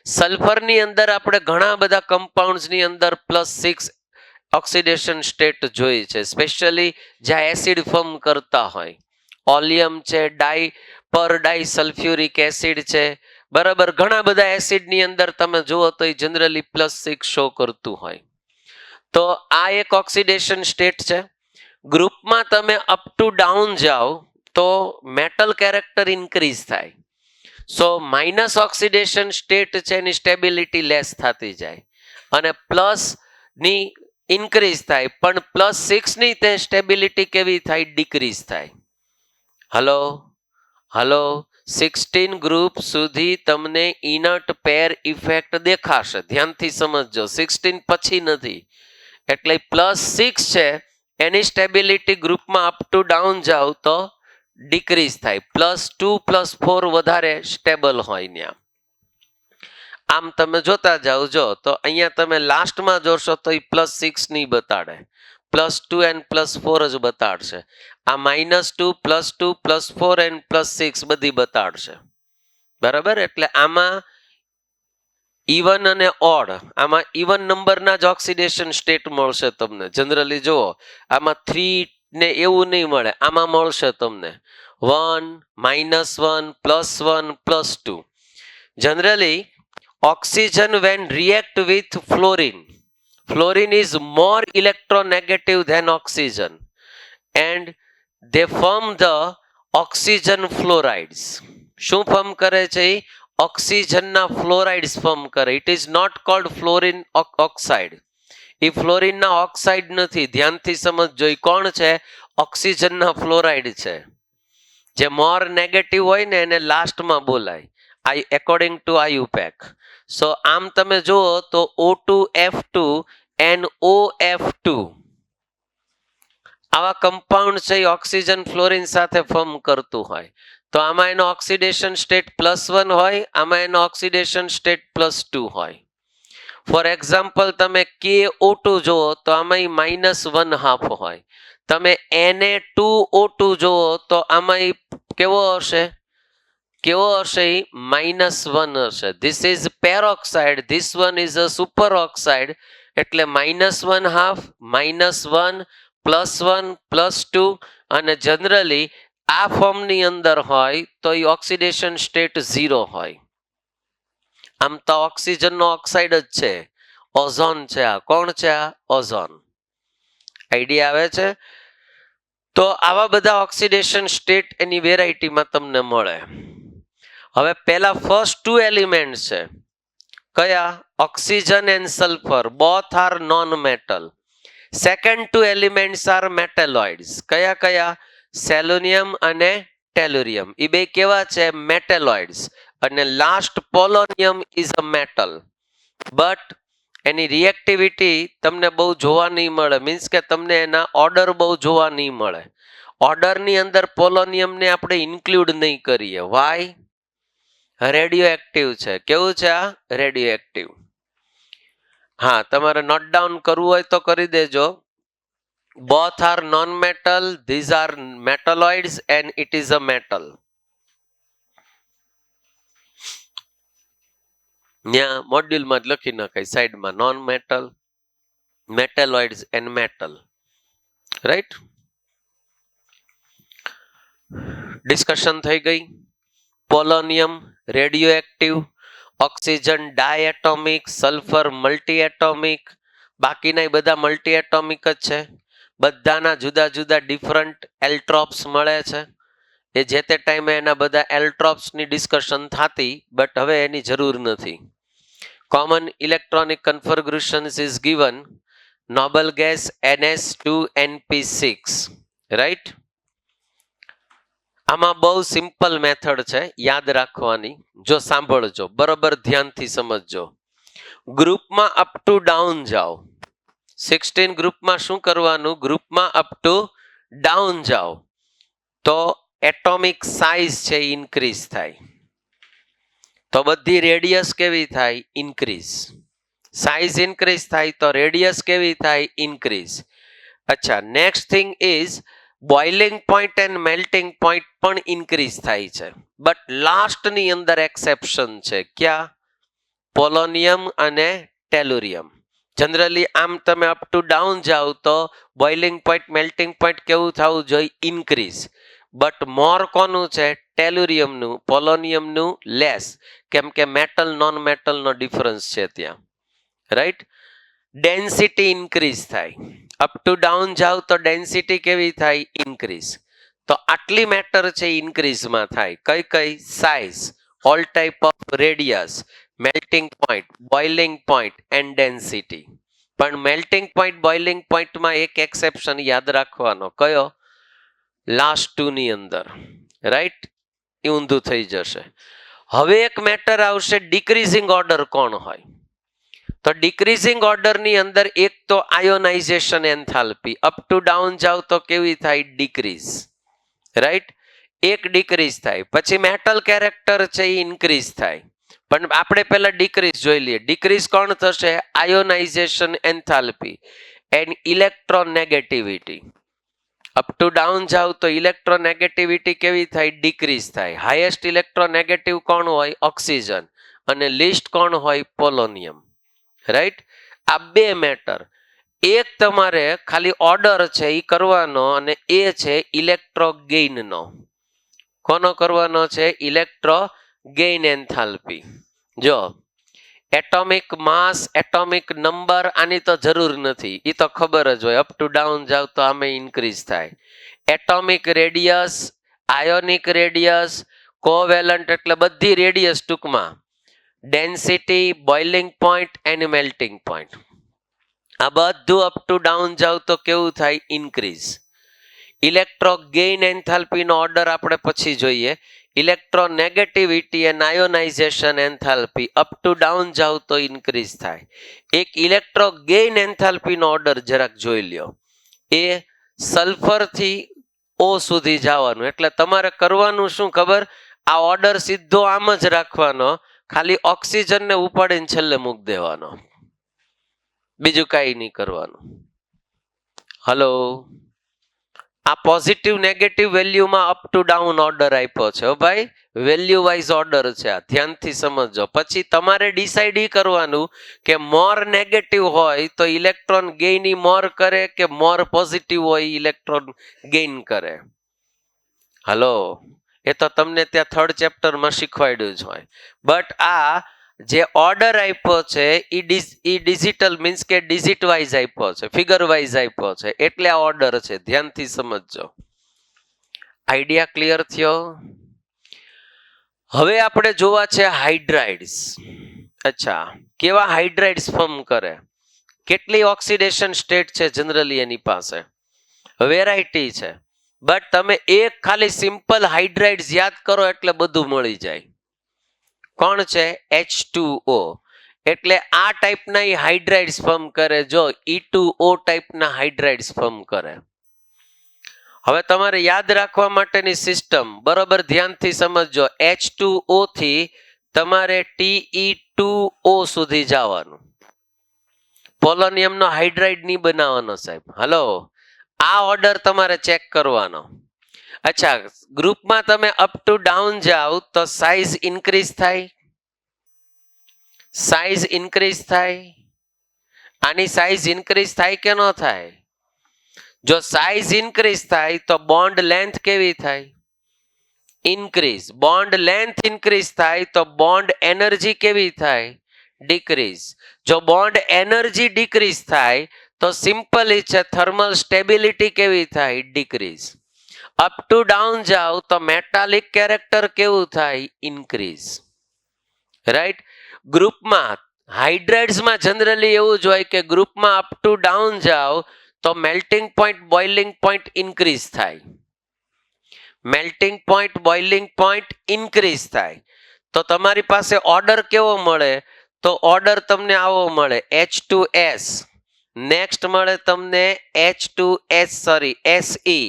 સલ્ફરની અંદર આપણે ઘણા બધા કમ્પાઉન્ડ્સની અંદર +6 ઓક્સિડેશન સ્ટેટ જોઈ છે, સ્પેશિયલી જ્યાં એસિડ ફોર્મ કરતા હોય. ઓલિયમ છે, ડાઈસલ્ફ્યુરિક એસિડ છે, બરાબર. ઘણા બધા એસિડની અંદર તમે જુઓ તો એ જનરલી +6 શો કરતું હોય. તો આ એક ઓક્સિડેશન સ્ટેટ છે. ગ્રુપમાં તમે અપ ટુ ડાઉન જાઓ તો મેટલ કેરેક્ટર ઇન્ક્રીઝ થાય. સો માઇનસ ઓક્સિડેશન સ્ટેટ છે એની સ્ટેબિલિટી લેસ થતી જાય અને પ્લસ ની ઇન્ક્રીઝ થાય, પણ +6 ની તે સ્ટેબિલિટી કેવી થાય? ડિક્રીઝ થાય. હલો 16 ગ્રુપ સુધી તમને ઇનર્ટ પેર ઇફેક્ટ દેખાશે. ધ્યાનથી સમજજો, 16 પછી નથી. એટલે +6 છે એની સ્ટેબિલિટી ગ્રુપમાં અપ ટુ ડાઉન જાવ તો ડિક્રીઝ થાય. +2, +4 વધારે સ્ટેબલ હોય ત્યાં. આમ તમે જોતા જાઓ જો તો અહીંયા તમે લાસ્ટમાં જોશો તો એ +6 નહીં બતાડે, +2 એન્ડ +4 જ બતાડશે. આ -2, +2, +4 એન્ડ +6 બધી બતાડશે. બરાબર, એટલે આમાં ઇવન અને ઓડ, આમાં ઇવન નંબરના જ ઓક્સિડેશન સ્ટેટ મળશે તમને. જનરલી જુઓ આમાં 3 ને એવું નહીં મળે, આમાં મળશે તમને 1, -1, +1, +2. Generally oxygen when react with fluorine is more electronegative than oxygen and they form the oxygen fluorides. શું ફોર્મ કરે છે? ઓક્સિજનના ફ્લોરાઇડ્સ ફોર્મ કરે. It is not called fluorine oxide. એ ફ્લોરિનના ઓક્સાઇડ નથી. ધ્યાનથી સમજજો, એ કોણ છે? ઓક્સિજનના ફ્લોરાઇડ છે. જે મોર નેગેટિવ હોય ને એને લાસ્ટમાં બોલાય, એકોર્ડિંગ ટુ IUPAC. સો આમ તમે જુઓ તો O2F2 NOF2 આવા કમ્પાઉન્ડ છે એ ઓક્સિજન ફ્લોરિન સાથે ફોર્મ કરતું હોય. તો આમાં એનો ઓક્સિડેશન સ્ટેટ +1 હોય, આમાં એનો ઓક્સિડેશન સ્ટેટ +2 હોય. ફોર એક્ઝામ્પલ તમે KO2 જુઓ તો આમાં -1/2 હોય. તમે Na2O2 જુઓ તો આમાં કેવો હશે? -1 હશે. This is peroxide, this one is a super oxide. એટલે -1/2, -1, +1, +2 અને જનરલી આ ફોર્મની અંદર હોય તો એ ઓક્સિડેશન સ્ટેટ 0 હોય. આમ તો ઓક્સિજનનો ઓક્સાઇડ જ છે, ઓઝોન છે. આ કોણ છે? આ ઓઝોન. આઈડિયા આવે છે? તો આવા બધા ઓક્સિડેશન સ્ટેટ એની વેરાયટીમાં તમને મળે. હવે પહેલા ફર્સ્ટ 2 એલિમેન્ટ છે કયા? Oxygen and sulphur, both are non metal. Second 2 elements are metalloids. કયા? સેલેનિયમ અને ટેલુરિયમ. એ બે કેવા છે? મેટેલોઇડ્સ. અને last polonium is a metal, but any reactivity તમને બહુ જોવા નહીં મળે. મીન્સ કે તમને એના ઓર્ડર બહુ જોવા નહીં મળે. ઓર્ડરની અંદર પોલોનિયમને આપણે ઇન્ક્લુડ નહીં કરીએ. વાય? રેડિયો એક્ટિવ છે. કેવું છે આ? Radioactive. હા, તમારે નોટ ડાઉન કરવું હોય તો કરી દેજો. Both are non metal, these are metalloids and it is a metal. ત્યાં મોડ્યુલમાં જ લખી નખાય સાઈડમાં, non metal, metalloids and metal. Right? Discussion થઈ ગઈ. Polonium radioactive, oxygen diatomic, sulphur multi atomic, બાકીના બધા મલ્ટી એટોમિક જ છે. બધાના જુદા જુદા ડિફરન્ટ એલ્ટ્રોપ્સ મળે છે. એ જે તે ટાઈમે એના બધા એલ્ટ્રોપ્સની ડિસ્કશન થતી, બટ હવે એની જરૂર નથી. Common electronic configurations is given noble gas NS2NP6, right. આમાં બહુ સિમ્પલ મેથડ છે યાદ રાખવાની. જો સાંભળજો, બરોબર ધ્યાનથી સમજજો. ગ્રુપમાં અપ ટુ ડાઉન જાઓ. 16 ગ્રુપમાં શું કરવાનું? ગ્રુપમાં અપ ટુ ડાઉન જાઓ તો એટોમિક સાઇઝ છે ઇન્ક્રીઝ થાય. તો બધી રેડિયસ કેવી થાય? ઇન્ક્રીઝ. સાઇઝ ઇન્ક્રીઝ થાય તો રેડિયસ કેવી થાય? ઇન્ક્રીઝ. અચ્છા, next thing is boiling point and melting point પણ ઇન્ક્રીઝ થાય છે. બટ લાસ્ટની અંદર એક્સેપ્શન છે. ક્યાં? પોલોનિયમ અને ટેલુરિયમ. જનરલી આમ તમે અપ ટુ ડાઉન જાઓ તો બોઇલિંગ પોઈન્ટ મેલ્ટિંગ પોઈન્ટ કેવું થવું જોઈએ? ઇન્ક્રીઝ. બટ મોર કોનું છે? ટેલુરિયમનું. પોલોનિયમનું લેસ, કેમ કે મેટલ નોન મેટલનો ડિફરન્સ છે ત્યાં, રાઈટ. ડેન્સિટી ઇન્ક્રીઝ થાય. અપ ટુ ડાઉન જાવ તો ડેન્સિટી કેવી થાય? ઇન્ક્રીઝ. તો આટલી મેટર છે ઇન્ક્રીઝમાં થાય. કઈ કઈ? Size, all type of radius, melting point, boiling point and density. પણ મેલ્ટિંગ પોઈન્ટ બોઇલિંગ પોઈન્ટમાં એક એક્સેપ્શન યાદ રાખવાનો. કયો? લાસ્ટ ટુ ની અંદર, રાઈટ. એ ઊંધું થઈ જશે. હવે એક મેટર આવશે, ડિક્રીઝિંગ ઓર્ડર કોણ હોય? તો ડિક્રીઝિંગ ઓર્ડરની અંદર એક તો ionisation enthalpy. Up to down જાવ તો કેવી થાય? Decrease, right. એક ડિક્રીઝ થાય. પછી મેટલ કેરેક્ટર છે એ ઇન્ક્રીઝ થાય. પણ આપણે પહેલા ડિક્રીઝ જોઈ લઈએ. ડિક્રીઝ કોણ થશે? Ionisation enthalpy and electronegativity. Up to down જાવ તો ઇલેક્ટ્રોનેગેટિવિટી કેવી થાય? ડિક્રીઝ થાય. હાઈએસ્ટ ઇલેક્ટ્રોનેગેટિવ કોણ હોય? ઓક્સિજન. અને લીસ્ટ કોણ હોય? Polonium, right. આ બે મેટર. એક તમારે ખાલી ઓર્ડર છે એ કરવાનો, અને એ છે ઇલેક્ટ્રો ગેઇનનો. કોનો કરવાનો છે? Electro gain enthalpy. જો એટોમિક માસ, એટોમિક નંબર, આની તો જરૂર નથી, એ તો ખબર જ હોય. અપ ટુ ડાઉન જાવ તો આમે ઇન્ક્રીઝ થાય. એટોમિક રેડિયસ, આયોનિક રેડિયસ, કોવેલન્ટ એટલે બધી રેડિયસ ટૂંકમાં, density, boiling point and melting point. આ બધું અપ ટુ ડાઉન જાવ તો કેવું થાય? ઇન્ક્રીઝ. ઇલેક્ટ્રો ગેઇન એન્થાલ્પીનો ઓર્ડર આપણે પછી જોઈએ. Electronegativity and ionisation enthalpy up to down જાવ તો ઇન્ક્રીઝ થાય. એક ઇલેક્ટ્રો ગેઇન એન્થાલ્પીનો ઓર્ડર જરાક જોઈ લ્યો. એ સલ્ફરથી O સુધી જવાનું. એટલે તમારે કરવાનું શું ખબર? આ ઓર્ડર સીધો આમ જ રાખવાનો, ખાલી ઓક્સિજનને ઉપાડીને છેલ્લે મૂકી દેવાનો, બીજું કાંઈ નહીં કરવાનું. હલો, આ પોઝિટિવ નેગેટિવ વેલ્યુમાં અપ ટુ ડાઉન ઓર્ડર આપ્યો છે ભાઈ. વેલ્યુ વાઇઝ ઓર્ડર છે આ, ધ્યાનથી સમજજો. પછી તમારે ડિસાઈડ ઈ કરવાનું કે મોર નેગેટિવ હોય તો ઇલેક્ટ્રોન ગેઇન મોર કરે, કે મોર પોઝિટિવ હોય ઇલેક્ટ્રોન ગેઇન કરે. હલો, એ તો તમને ત્યાં થર્ડ ચેપ્ટરમાં શીખવાડ્યું જ હોય. બટ આ જે ઓર્ડર આપ્યો છે એ ડિજિટલ મીન્સ કે ડિજિટ વાઇઝ આપ્યો છે, ફિગર વાઇઝ આપ્યો છે, એટલે આ ઓર્ડર છે. ધ્યાનથી સમજજો. આઈડિયા ક્લિયર થયો? હવે આપણે જોવા છે હાઇડ્રાઇડ્સ. અચ્છા, કેવા હાઇડ્રાઇડ્સ ફોર્મ કરે? કેટલી ઓક્સિડેશન સ્ટેટ છે જનરલી એની પાસે? વેરાયટી છે. બટ તમે એક ખાલી સિમ્પલ હાઇડ્રાઇડ્સ યાદ કરો એટલે બધું મળી જાય. કોણ છે? H2O. એટલે આ ટાઈપના હાઇડ્રાઇડ્સ ફોર્મ કરે. જો E2O ટાઈપના હાઇડ્રાઇડ્સ ફોર્મ કરે. હવે તમારે યાદ રાખવા માટેની સિસ્ટમ બરોબર ધ્યાનથી સમજજો. H2O થી તમારે Te2O સુધી જવાનું. પોલોનિયમનો હાઇડ્રાઇડ નહીં બનાવવાનો સાહેબ. હલો, આ ઓર્ડર તમારે ચેક કરવાનો. અચ્છા, ગ્રુપમાં તમે અપ ટુ ડાઉન જાઓ તો સાઇઝ ઇન્ક્રીઝ થાય. સાઇઝ ઇન્ક્રીઝ થાય. આની સાઇઝ ઇન્ક્રીઝ થાય કે ન થાય? જો સાઇઝ ઇન્ક્રીઝ થાય તો બોન્ડ લેન્થ કેવી થાય? ઇન્ક્રીઝ. બોન્ડ લેન્થ ઇન્ક્રીઝ થાય તો બોન્ડ એનર્જી કેવી થાય? ડિક્રીઝ. જો બોન્ડ એનર્જી ડિક્રીઝ થાય તો સિમ્પલી છે થર્મલ સ્ટેબિલિટી કેવી થાય? ડિક્રીઝ. અપ ટુ ડાઉન જાવ તો મેટાલિક કેરેક્ટર કેવું થાય? ઇન્ક્રીઝ. રાઈટ. ગ્રુપમાં હાઇડ્રેટ્સમાં જનરલી એવું જ હોય કે ગ્રુપમાં અપ ટુ ડાઉન જાવ તો melting point boiling point increase થાય. Melting point boiling point increase થાય તો તમારી પાસે ઓર્ડર કેવો મળે? તો ઓર્ડર તમને આવો મળે H2S. નેક્સ્ટ મળે તમને SE,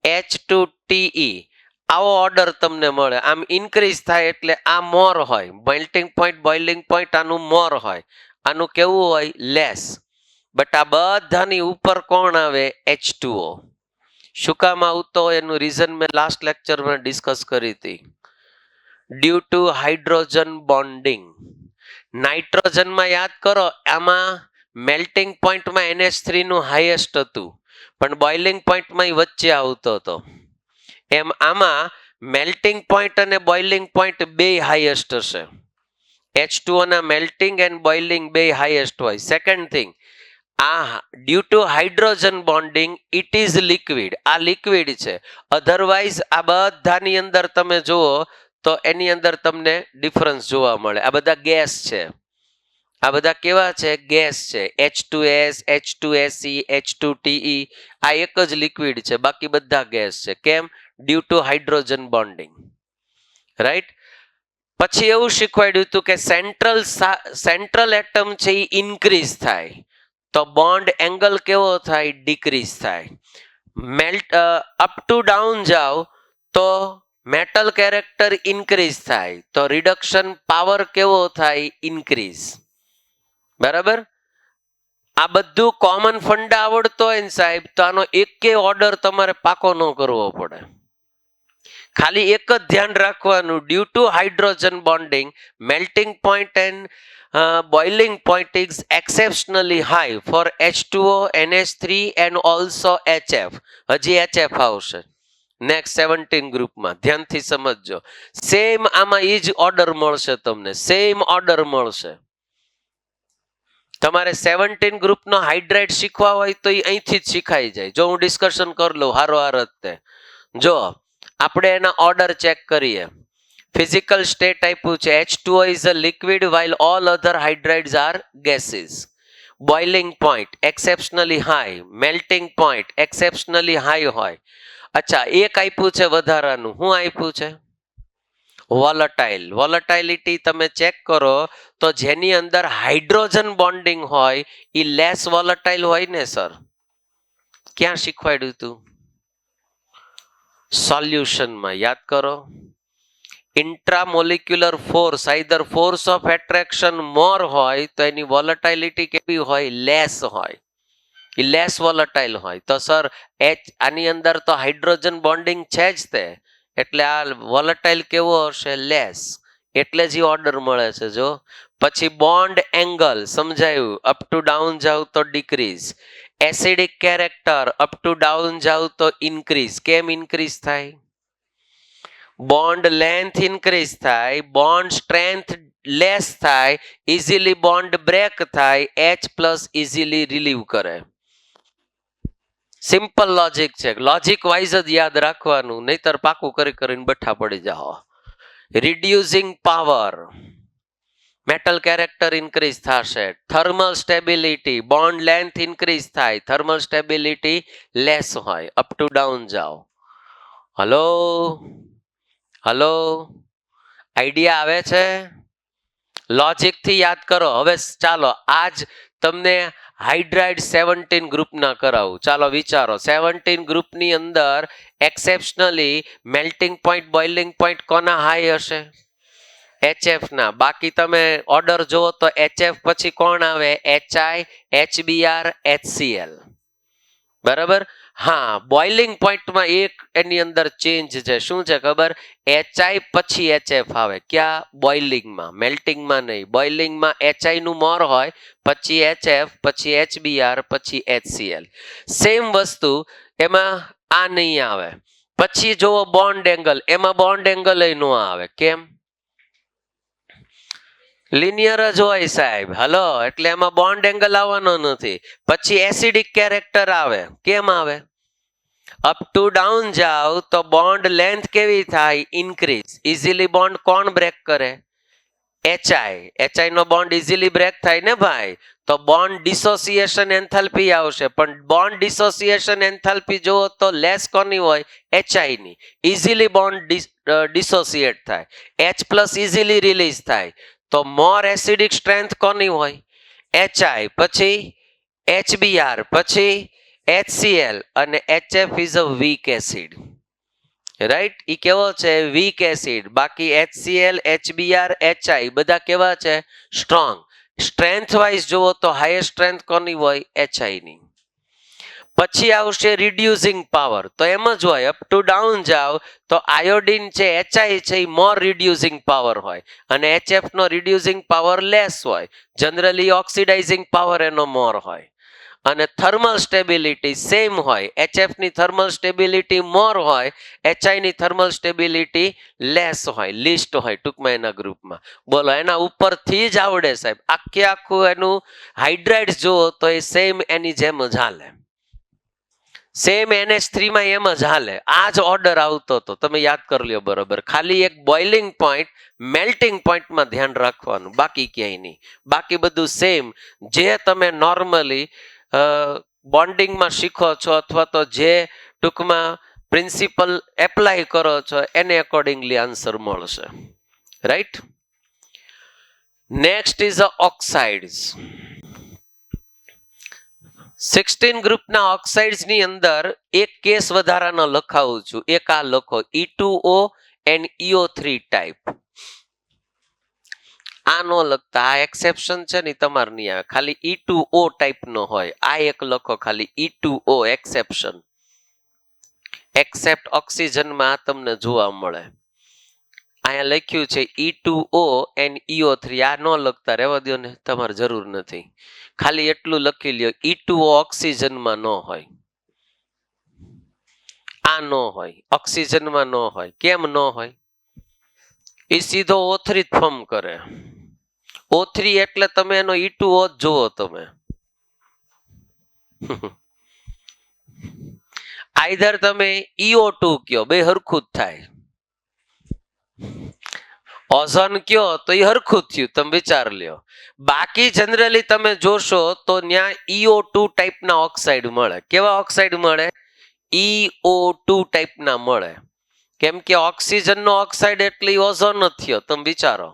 H2TE. આવો ઓર્ડર તમને મળે. આમ ઇન્ક્રીઝ થાય એટલે આ મોર હોય. મેલ્ટિંગ પોઈન્ટ બોઇલિંગ પોઈન્ટ આનું મોર હોય, આનું કેવું હોય? લેસ. બટ આ બધાની ઉપર કોણ આવે? H2O. શું કામ આવતો હોય એનું રીઝન મેં લાસ્ટ લેક્ચરમાં ડિસ્કસ કરી હતી. Due to hydrogen bonding. નાઇટ્રોજનમાં યાદ કરો, આમાં મેલ્ટિંગ પોઈન્ટમાં NH3 નું હાઈએસ્ટ હતું પણ બોઇલિંગ પોઈન્ટમાં વચ્ચે આવતો હતો. એમ આમાં મેલ્ટિંગ પોઈન્ટ અને બોઇલિંગ પોઈન્ટ બે હાઈએસ્ટ હશે. H2O ના મેલ્ટિંગ એન્ડ બોઇલિંગ બે હાઈએસ્ટ હોય. સેકન્ડ થિંગ, આ due to hydrogen bonding it is liquid. આ લિક્વિડ છે. અધરવાઇઝ આ બધાની અંદર તમે જુઓ તો એની અંદર તમને ડિફરન્સ જોવા મળે. આ બધા ગેસ છે. આ બધા કેવા છે? ગેસ છે. H2S, H2SE, H2TE આ એક જ લિક્વિડ છે, બાકી બધા ગેસ છે. કેમ? Due to hydrogen bonding. Right. પછી એવું શીખવાડ્યું હતું કે સેન્ટ્રલ એટમ છે એ ઇન્ક્રીઝ થાય તો બોન્ડ એંગલ કેવો થાય? ડિક્રીઝ થાય. અપ ટુ ડાઉન જાઓ તો મેટલ કેરેક્ટર ઇન્ક્રીઝ થાય તો રિડક્શન પાવર કેવો થાય? ઇન્ક્રીઝ. બરાબર. આ બધું કોમન ફંડા આવડતો હોય ને સાહેબ તો આનો એકે ઓર્ડર તમારે પાકો ન કરવો પડે. ખાલી એક જ ધ્યાન રાખવાનું, due to hydrogen bonding melting point and boiling point is exceptionally high for H2O, NH3 and also HF. હજી HF આવશે નેક્સ્ટ 17 ગ્રુપમાં. ધ્યાનથી સમજજો. સેમ આમાં એ જ ઓર્ડર મળશે તમને. સેમ ઓર્ડર મળશે. તમારે 17 ગ્રુપનો હાઇડ્રેટ શીખવા હોય તો એ અહીંથી જ શીખાઈ જાય. જો હું ડિસ્કશન કરી લઉં હારો હાર જ. જો આપણે એના ઓર્ડર ચેક કરીએ. Physical state આપ્યું છે H2O is a liquid while all other hydrides are gases. Boiling point exceptionally high, melting point exceptionally high હોય. અચ્છા, એક આપ્યું છે વધારાનું. શું આપ્યું છે? વોલેટાઇલ. વોલેટાઇલિટી તમે ચેક કરો તો જેની અંદર હાઇડ્રોજન બોન્ડિંગ હોય એ લેસ વોલેટાઇલ હોય ને સર. ક્યાં શીખવાડ્યું હતું? સોલ્યુશનમાં. યાદ કરો. Intramolecular force either force of attraction more હોય તો એની વોલેટાઇલિટી કેવી હોય? લેસ હોય. એ લેસ વોલેટાઇલ હોય. તો સર આની અંદર તો હાઇડ્રોજન બોન્ડિંગ છે જ તે, એટલે આ વોલેટાઇલ કેવો હશે? લેસ. એટલે જ ઓર્ડર મળે છે. જો પછી બોન્ડ એંગલ સમજાયું. અપ ટુ ડાઉન જાવ તો decrease. Acidic character up to down જાવ તો ઇન્ક્રીઝ. કેમ ઇન્ક્રીઝ થાય? બોન્ડ લેન્થ ઇન્ક્રીઝ થાય, બોન્ડ સ્ટ્રેન્થ લેસ થાય, ઇઝીલી બોન્ડ બ્રેક થાય, H+ ઇઝીલી રિલીવ કરે. સિમ્પલ લોજિક છે. લોજિક વાઇઝ જ યાદ રાખવાનું, નહીતર પાકું કરી કરીને બઠ્ઠા પડી જાઓ. Reducing power, metal character increase થશે. Thermal stability, bond length increase થાય, થર્મલ સ્ટેબિલિટી લેસ હોય. અપ ટુ ડાઉન જાઓ. હલો હલો, આઈડિયા આવે છે? લોજિક થી યાદ કરો. હવે ચાલો આજ તમને હાઇડ્રાઇડ 17 ગ્રુપના કરાવું. ચાલો વિચારો. 17 ગ્રુપની અંદર એક્સેપ્શનલી મેલ્ટિંગ પોઈન્ટ બોઇલિંગ પોઈન્ટ કોના હાઈ હશે? HF ના. બાકી તમે ઓર્ડર જુઓ તો HF પછી કોણ આવે? HI, HBr, HCl. બરાબર. હા, બોઇલિંગ પોઈન્ટમાં એક એની અંદર ચેન્જ છે. શું છે ખબર? HI પછી HF આવે. ક્યાં? બોઇલિંગમાં. મેલ્ટિંગમાં નહીં. બોઇલિંગમાં HI નું મોર હોય, પછી HF, પછી HBr, પછી HCl. સેમ વસ્તુ એમાં આ નહીં આવે. પછી જોવો બોન્ડ એંગલ, એમાં બોન્ડ એંગલ નો આવે. કેમ? લિનિયર જ હોય સાહેબ. હલો, એટલે એમાં બોન્ડ એંગલ આવવાનો નથી. પછી એસિડિક કેરેક્ટર આવે. કેમ આવે? અપ ટુ ડાઉન જાવ તો બોન્ડ લેન્થ કેવી થાય? ઇન્ક્રીઝ. ઇઝીલી બોન્ડ કોણ બ્રેક કરે? HI નો બોન્ડ ઇઝીલી બ્રેક થાય ને ભાઈ. તો બોન્ડ ડિસોસિએશન એન્થાલ્પી આવશે, પણ બોન્ડ ડિસોસિએશન એન્થાલ્પી જો તો લેસ કોની હોય? HI ની. ઇઝીલી બોન્ડ ડિસોસિએટ થાય, H+ ઇઝીલી રિલીઝ થાય. તો મોર એસિડિક સ્ટ્રેન્થ કોની હોય? HI. પછી HBr, પછી HCl, અને HF is a weak acid. Right, ઈ કેવો છે? Weak acid. બાકી HCl, HBr, HI બધા કેવા છે? સ્ટ્રોંગ. સ્ટ્રેન્થ વાઇઝ જુઓ તો હાઈએસ્ટ સ્ટ્રેન્થ કોની હોય? HI ની. પછી આવશે રિડ્યુસિંગ પાવર. તો એમ જ હોય, અપ ટુ ડાઉન જાવ તો આયોડિન છે, HI છે, એ મોર રિડ્યુસિંગ પાવર હોય, અને HF નો રિડ્યુસિંગ પાવર લેસ હોય. જનરલી ઓક્સિડાઇઝિંગ પાવર એનો મોર હોય. અને થર્મલ સ્ટેબિલિટી સેમ હોય. HF ની થર્મલ સ્ટેબિલિટી મોર હોય, HI ની થર્મલ સ્ટેબિલિટી લેસ હોય, લિસ્ટ હોય ટૂંકમાં એના ગ્રુપમાં. બોલો, એના ઉપરથી જ આવડે સાહેબ. આખું એનું હાઇડ્રાઇડ જુઓ તો એ સેમ એની જેમ જ હાલે. સેમ NH3 માં એમ જ હાલે. આ જ ઓર્ડર આવતો હતો, તમે યાદ કરી લ્યો બરોબર. ખાલી એક બોઇલિંગ પોઈન્ટ, મેલ્ટિંગ પોઈન્ટમાં ધ્યાન રાખવાનું, બાકી ક્યાંય નહીં. બાકી બધું સેમ જે તમે નોર્મલી બોન્ડિંગમાં શીખો છો, અથવા તો જે ટૂંકમાં પ્રિન્સિપલ એપ્લાય કરો છો એને અકોર્ડિંગલી આન્સર મળશે. રાઈટ. Next is oxides. 16 ગ્રુપના ઓક્સાઇડ્સ ની અંદર એક કેસ વધારાનો લખાવું છું. એક આ લખો, E2O and EO3 ટાઈપ. આ નો લખતા, આ એક્સેપ્શન છે ને તમારે નહીં આવે. ખાલી E2O ટાઈપ નો હોય. આ એક લખો ખાલી, E2O એક્સેપ્શન. એક્સેપ્ટ ઓક્સિજનમાં તમને જોવા મળે. અહીંયા લખ્યું છે E2O and EO3. આ નો લખતા, રહેવા દો ને, તમારે જરૂર નથી. ખાલી એટલું લખી લ્યો, E2O ઓક્સિજનમાં ન હોય. આ ન હોય, ઓક્સિજનમાં ન હોય. કેમ ન હોય? એ સીધો O3 જ ફોર્મ કરે. O3 એટલે તમે એનો E2O જ જુઓ તમે. આઈધર તમે EO2 કયો, બે હરખું જ થાય. ઓઝોન કયો તો એ હરખું જ થયું, તમે વિચાર લ્યો. બાકી જનરલી તમે જોશો તો ત્યાં EO2 ટાઈપના ઓક્સાઇડ મળે. કેવા ઓક્સાઇડ મળે? EO2 ટાઈપના મળે. કેમ કે ઓક્સિજનનો ઓક્સાઇડ એટલે ઓઝોન જ થયો, તમે વિચારો.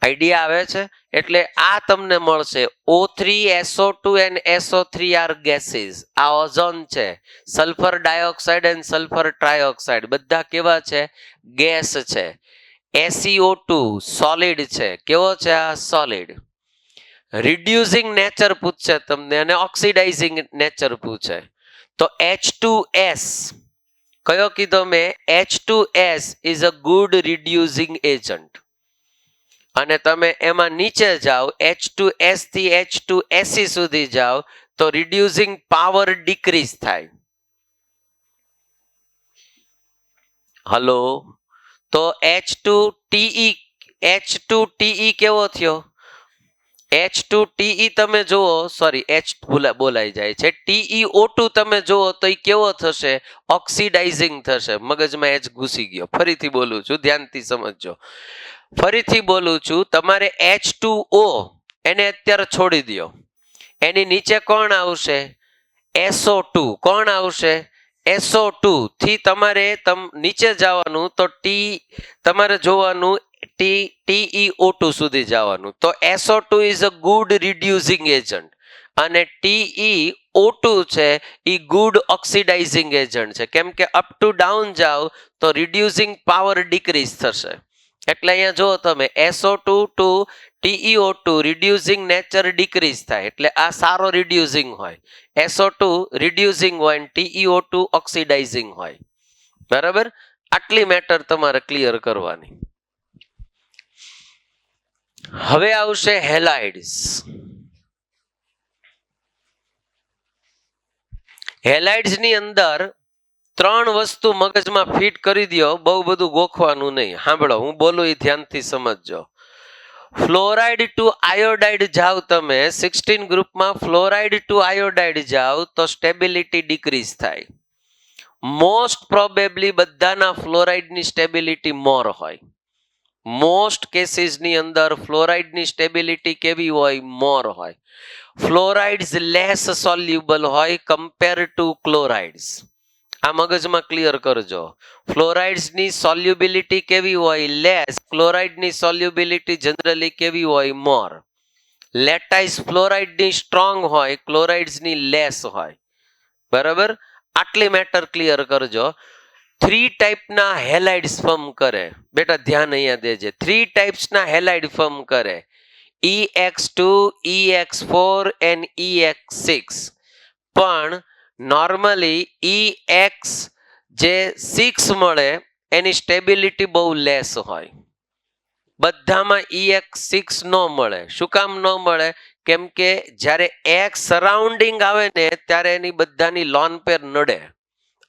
આઈડિયા આવે છે? એટલે આ તમને મળશે O3, SO2 and SO3 are gases. આ ઓઝોન છે. સલ્ફર ડાયોક્સાઇડ અને સલ્ફર ટ્રાયોક્સાઇડ બધા કેવા છે? ગેસ છે. SeO2 સોલિડ છે. કેવો છે? આ સોલિડ. રિડ્યુસિંગ નેચર પૂછશે તમને, અને ઓક્સિડાઇઝિંગ નેચર પૂછે. તો H2S કયો કીધો મેં? H2S is a good reducing agent. અને તમે એમાં નીચે જાઓ, H2S થી H2Se સુધી જાઓ તો રિડ્યુસિંગ પાવર ડિક્રીઝ થાય. હલો, તો H2TE કેવો થયો? H2TE તમે જુઓ, સોરી H બોલાઈ જાય છે. TeO2 તમે જુઓ તો એ કેવો થશે? ઓક્સિડાઇઝિંગ થશે. મગજમાં H ઘૂસી ગયો. ફરીથી બોલું છું, ધ્યાનથી સમજજો. ફરીથી બોલું છું, તમારે H2O એને અત્યારે છોડી દો. એની નીચે કોણ આવશે? SO2. કોણ આવશે? SO2 થી તમારે નીચે જવાનું તો તમારે જોવાનું TeO2 સુધી જવાનું. તો SO2 is a good reducing agent અને TeO2 છે એ ગુડ ઓક્સિડાઇઝિંગ એજન્ટ છે. કેમ કે અપ ટુ ડાઉન જાઓ તો રિડ્યુસિંગ પાવર ડિક્રીઝ થશે. એટલે અહીંયા જો તમે SO2 two TeO2 reducing nature decrease થાય. એટલે આ સારો રિડ્યુસિંગ હોય. SO2 રિડ્યુસિંગ હોય અને TeO2 ઓક્સિડાઇઝિંગ હોય. બરાબર? આટલી મેટર તમારે ક્લિયર કરવાની. હવે આવશે હેલાઇડ્સ. હેલાઇડ્સ ની અંદર ત્રણ વસ્તુ મગજમાં ફિટ કરી દો, બહુ બધું ગોખવાનું નહીં. સાંભળો, હું બોલું એ ધ્યાનથી સમજજો. ફ્લોરાઇડ ટુ આયોડાઇડ જાવ તમે 16 ગ્રુપમાં, ફ્લોરાઇડ ટુ આયોડાઇડ જાવ તો સ્ટેબિલિટી ડિક્રીઝ થાય. મોસ્ટ પ્રોબેબલી બધાના ફ્લોરાઇડની સ્ટેબિલિટી મોર હોય. મોસ્ટ કેસીસની અંદર ફ્લોરાઇડની સ્ટેબિલિટી કેવી હોય? મોર હોય. ફ્લોરાઇડ્સ લેસ સોલ્યુબલ હોય કમ્પેર ટુ ક્લોરાઇડ્સ. આ મગજમાં ક્લિયર કરજો. ફ્લોરાઇડ્સની સોલ્યુબિલિટી કેવી હોય? લેસ. ક્લોરાઇડની સોલ્યુબિલિટી જનરલી કેવી હોય? મોર. લેટાઇસ ફ્લોરાઇડની સ્ટ્રોંગ હોય, ક્લોરાઇડ્સની લેસ હોય. બરાબર? આટલી મેટર ક્લિયર કરજો. 3 ટાઈપના હેલાઇડ્સ ફોર્મ કરે. બેટા ધ્યાન અહીંયા દેજે. 3 ટાઈપ્સના હેલાઇડ ફોર્મ કરે. EX2, EX4 and EX6. પણ નોર્મલી EX જે 6 મળે એની સ્ટેબિલિટી બહુ લેસ હોય. બધામાં EX6 ન મળે. શું કામ ન મળે? કેમ કે જ્યારે X સરાઉન્ડિંગ આવે ને ત્યારે એની બધાની લોન પેર નડે,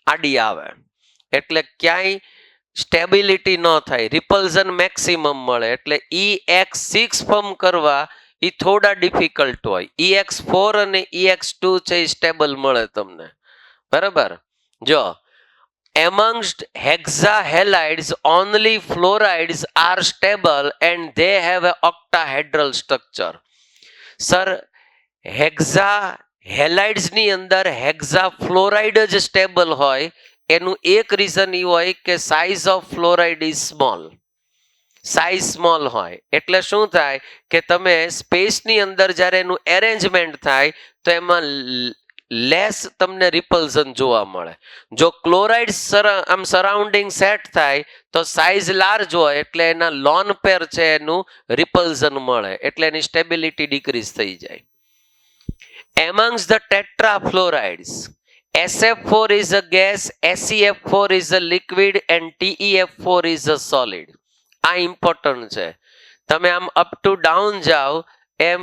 આડી આવે, એટલે ક્યાંય સ્ટેબિલિટી ન થાય, રિપલ્ઝન મેક્સિમમ મળે. એટલે EX6 ફોર્મ કરવા એ થોડા ડિફિકલ્ટ હોય. EX4 અને EX2 છે એ સ્ટેબલ મળે તમને. બરાબર? જો amongst hexahalides only fluorides are stable and they have a octahedral structure. Sir, hexahalides ની અંદર હેક્સાફ્લોરાઇડ જ સ્ટેબલ હોય. એનું એક રીઝન એ હોય કે size of fluoride is small. Size small હોય એટલે શું થાય કે તમે સ્પેસની અંદર જ્યારે એનું એરેન્જમેન્ટ થાય તો એમાં લેસ તમને રિપલ્ઝન જોવા મળે. જો ક્લોરાઇડ આમ સરાઉન્ડિંગ સેટ થાય તો સાઇઝ લાર્જ હોય એટલે એના લોન પેર છે એનું રિપલ્ઝન મળે, એટલે એની સ્ટેબિલિટી ડિક્રીઝ થઈ જાય. Amongst the tetrafluorides, SF4 is a gas, SeF4 is a liquid and TeF4 is a solid. આ ઇમ્પોર્ટન્ટ છે. તમે આમ અપ ટુ ડાઉન જાઓ એમ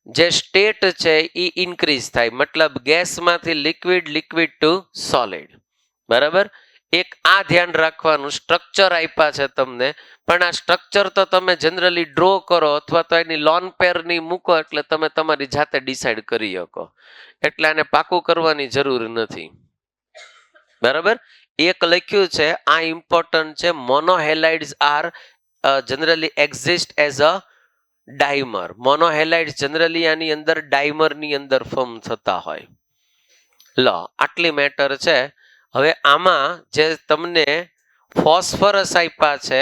જે સ્ટેટ છે એ ઇન્ક્રીઝ થાય, મતલબ ગેસમાંથી લિક્વિડ, લિક્વિડ ટુ સોલિડ. બરાબર? એક આ ધ્યાન રાખવાનું. સ્ટ્રક્ચર આપ્યા છે તમને, પણ આ સ્ટ્રક્ચર તો તમે જનરલી ડ્રો કરો અથવા તો એની લોન પેરની મૂકો એટલે તમે તમારી જાતે ડિસાઈડ કરી શકો, એટલે આને પાકું કરવાની જરૂર નથી. બરાબર? એક લખ્યું છે, આ ઇમ્પોર્ટન્ટ છે. Monohalides are generally exist as a dimer. Monohalides generally આની અંદર ડાયમરની અંદર ફોર્મ થતા હોય. લો, આટલી મેટર છે. હવે આમાં જે તમને ફોસ્ફરસ આપ્યા છે,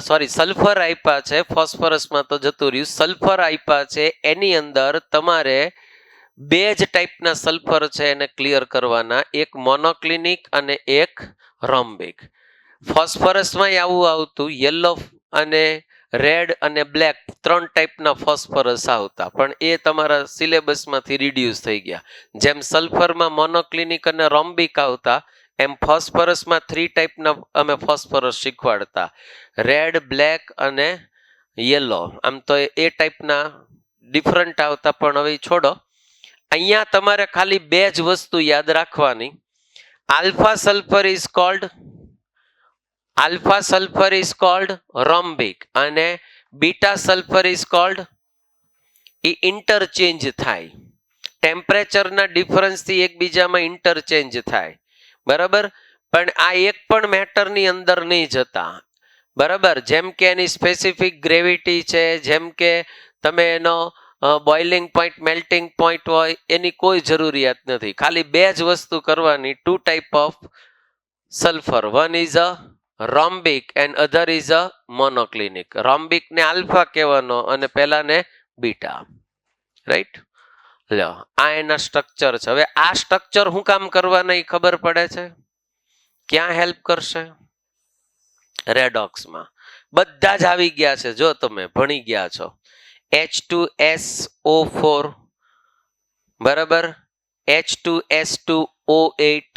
સોરી સલ્ફર આપ્યા છે, ફોસ્ફરસમાં તો જતું રહ્યું, સલ્ફર આપ્યા છે, એની અંદર તમારે 2 જ ટાઈપના સલ્ફર છે એને ક્લિયર કરવાના, એક મોનોક્લિનિક અને એક રોમ્બિક. ફોસ્ફરસમાં આવું આવતું, યલો અને રેડ અને બ્લેક 3 ટાઈપના ફોસ્ફરસ આવતા, પણ એ તમારા સિલેબસમાંથી રિડ્યુસ થઈ ગયા. જેમ સલ્ફરમાં મોનોક્લિનિક અને રોમ્બિક આવતા એમ ફોસ્ફરસમાં 3 ટાઈપના અમે ફોસ્ફરસ શીખવાડતા, રેડ, બ્લેક અને યલો. આમ તો એ ટાઈપના ડિફરન્ટ આવતા, પણ હવે છોડો. અહીંયા તમારે ખાલી 2 જ વસ્તુ યાદ રાખવાની. આલ્ફા સલ્ફર ઇઝ કોલ્ડ રોમ્બિક અને beta sulphur is called, A interchange થાય. ટેમ્પરેચરના ડિફરન્સથી એકબીજામાં ઇન્ટરચેન્જ થાય. બરાબર? પણ આ એક પણ મેટરની અંદર નહીં જતા. બરાબર? જેમ કે એની સ્પેસિફિક ગ્રેવિટી છે, જેમ કે તમે એનો બોઇલિંગ પોઈન્ટ, મેલ્ટિંગ પોઈન્ટ હોય, એની કોઈ જરૂરિયાત નથી. ખાલી 2 જ વસ્તુ કરવાની. 2 type of sulphur, one is a rhombic and other is a monoclinic. Rhombic ને આલ્ફા કહેવાનો અને પેલાને બીટા. રાઈટ? લ્યો, આ એના સ્ટ્રક્ચર છે. હવે આ સ્ટ્રક્ચર હું કામ કરવાના એ ખબર પડે છે? ક્યાં હેલ્પ કરશે? રેડોક્સમાં. બધા જ આવી ગયા છે, જો તમે ભણી ગયા છો. H2SO4, બરાબર, H2S2O8,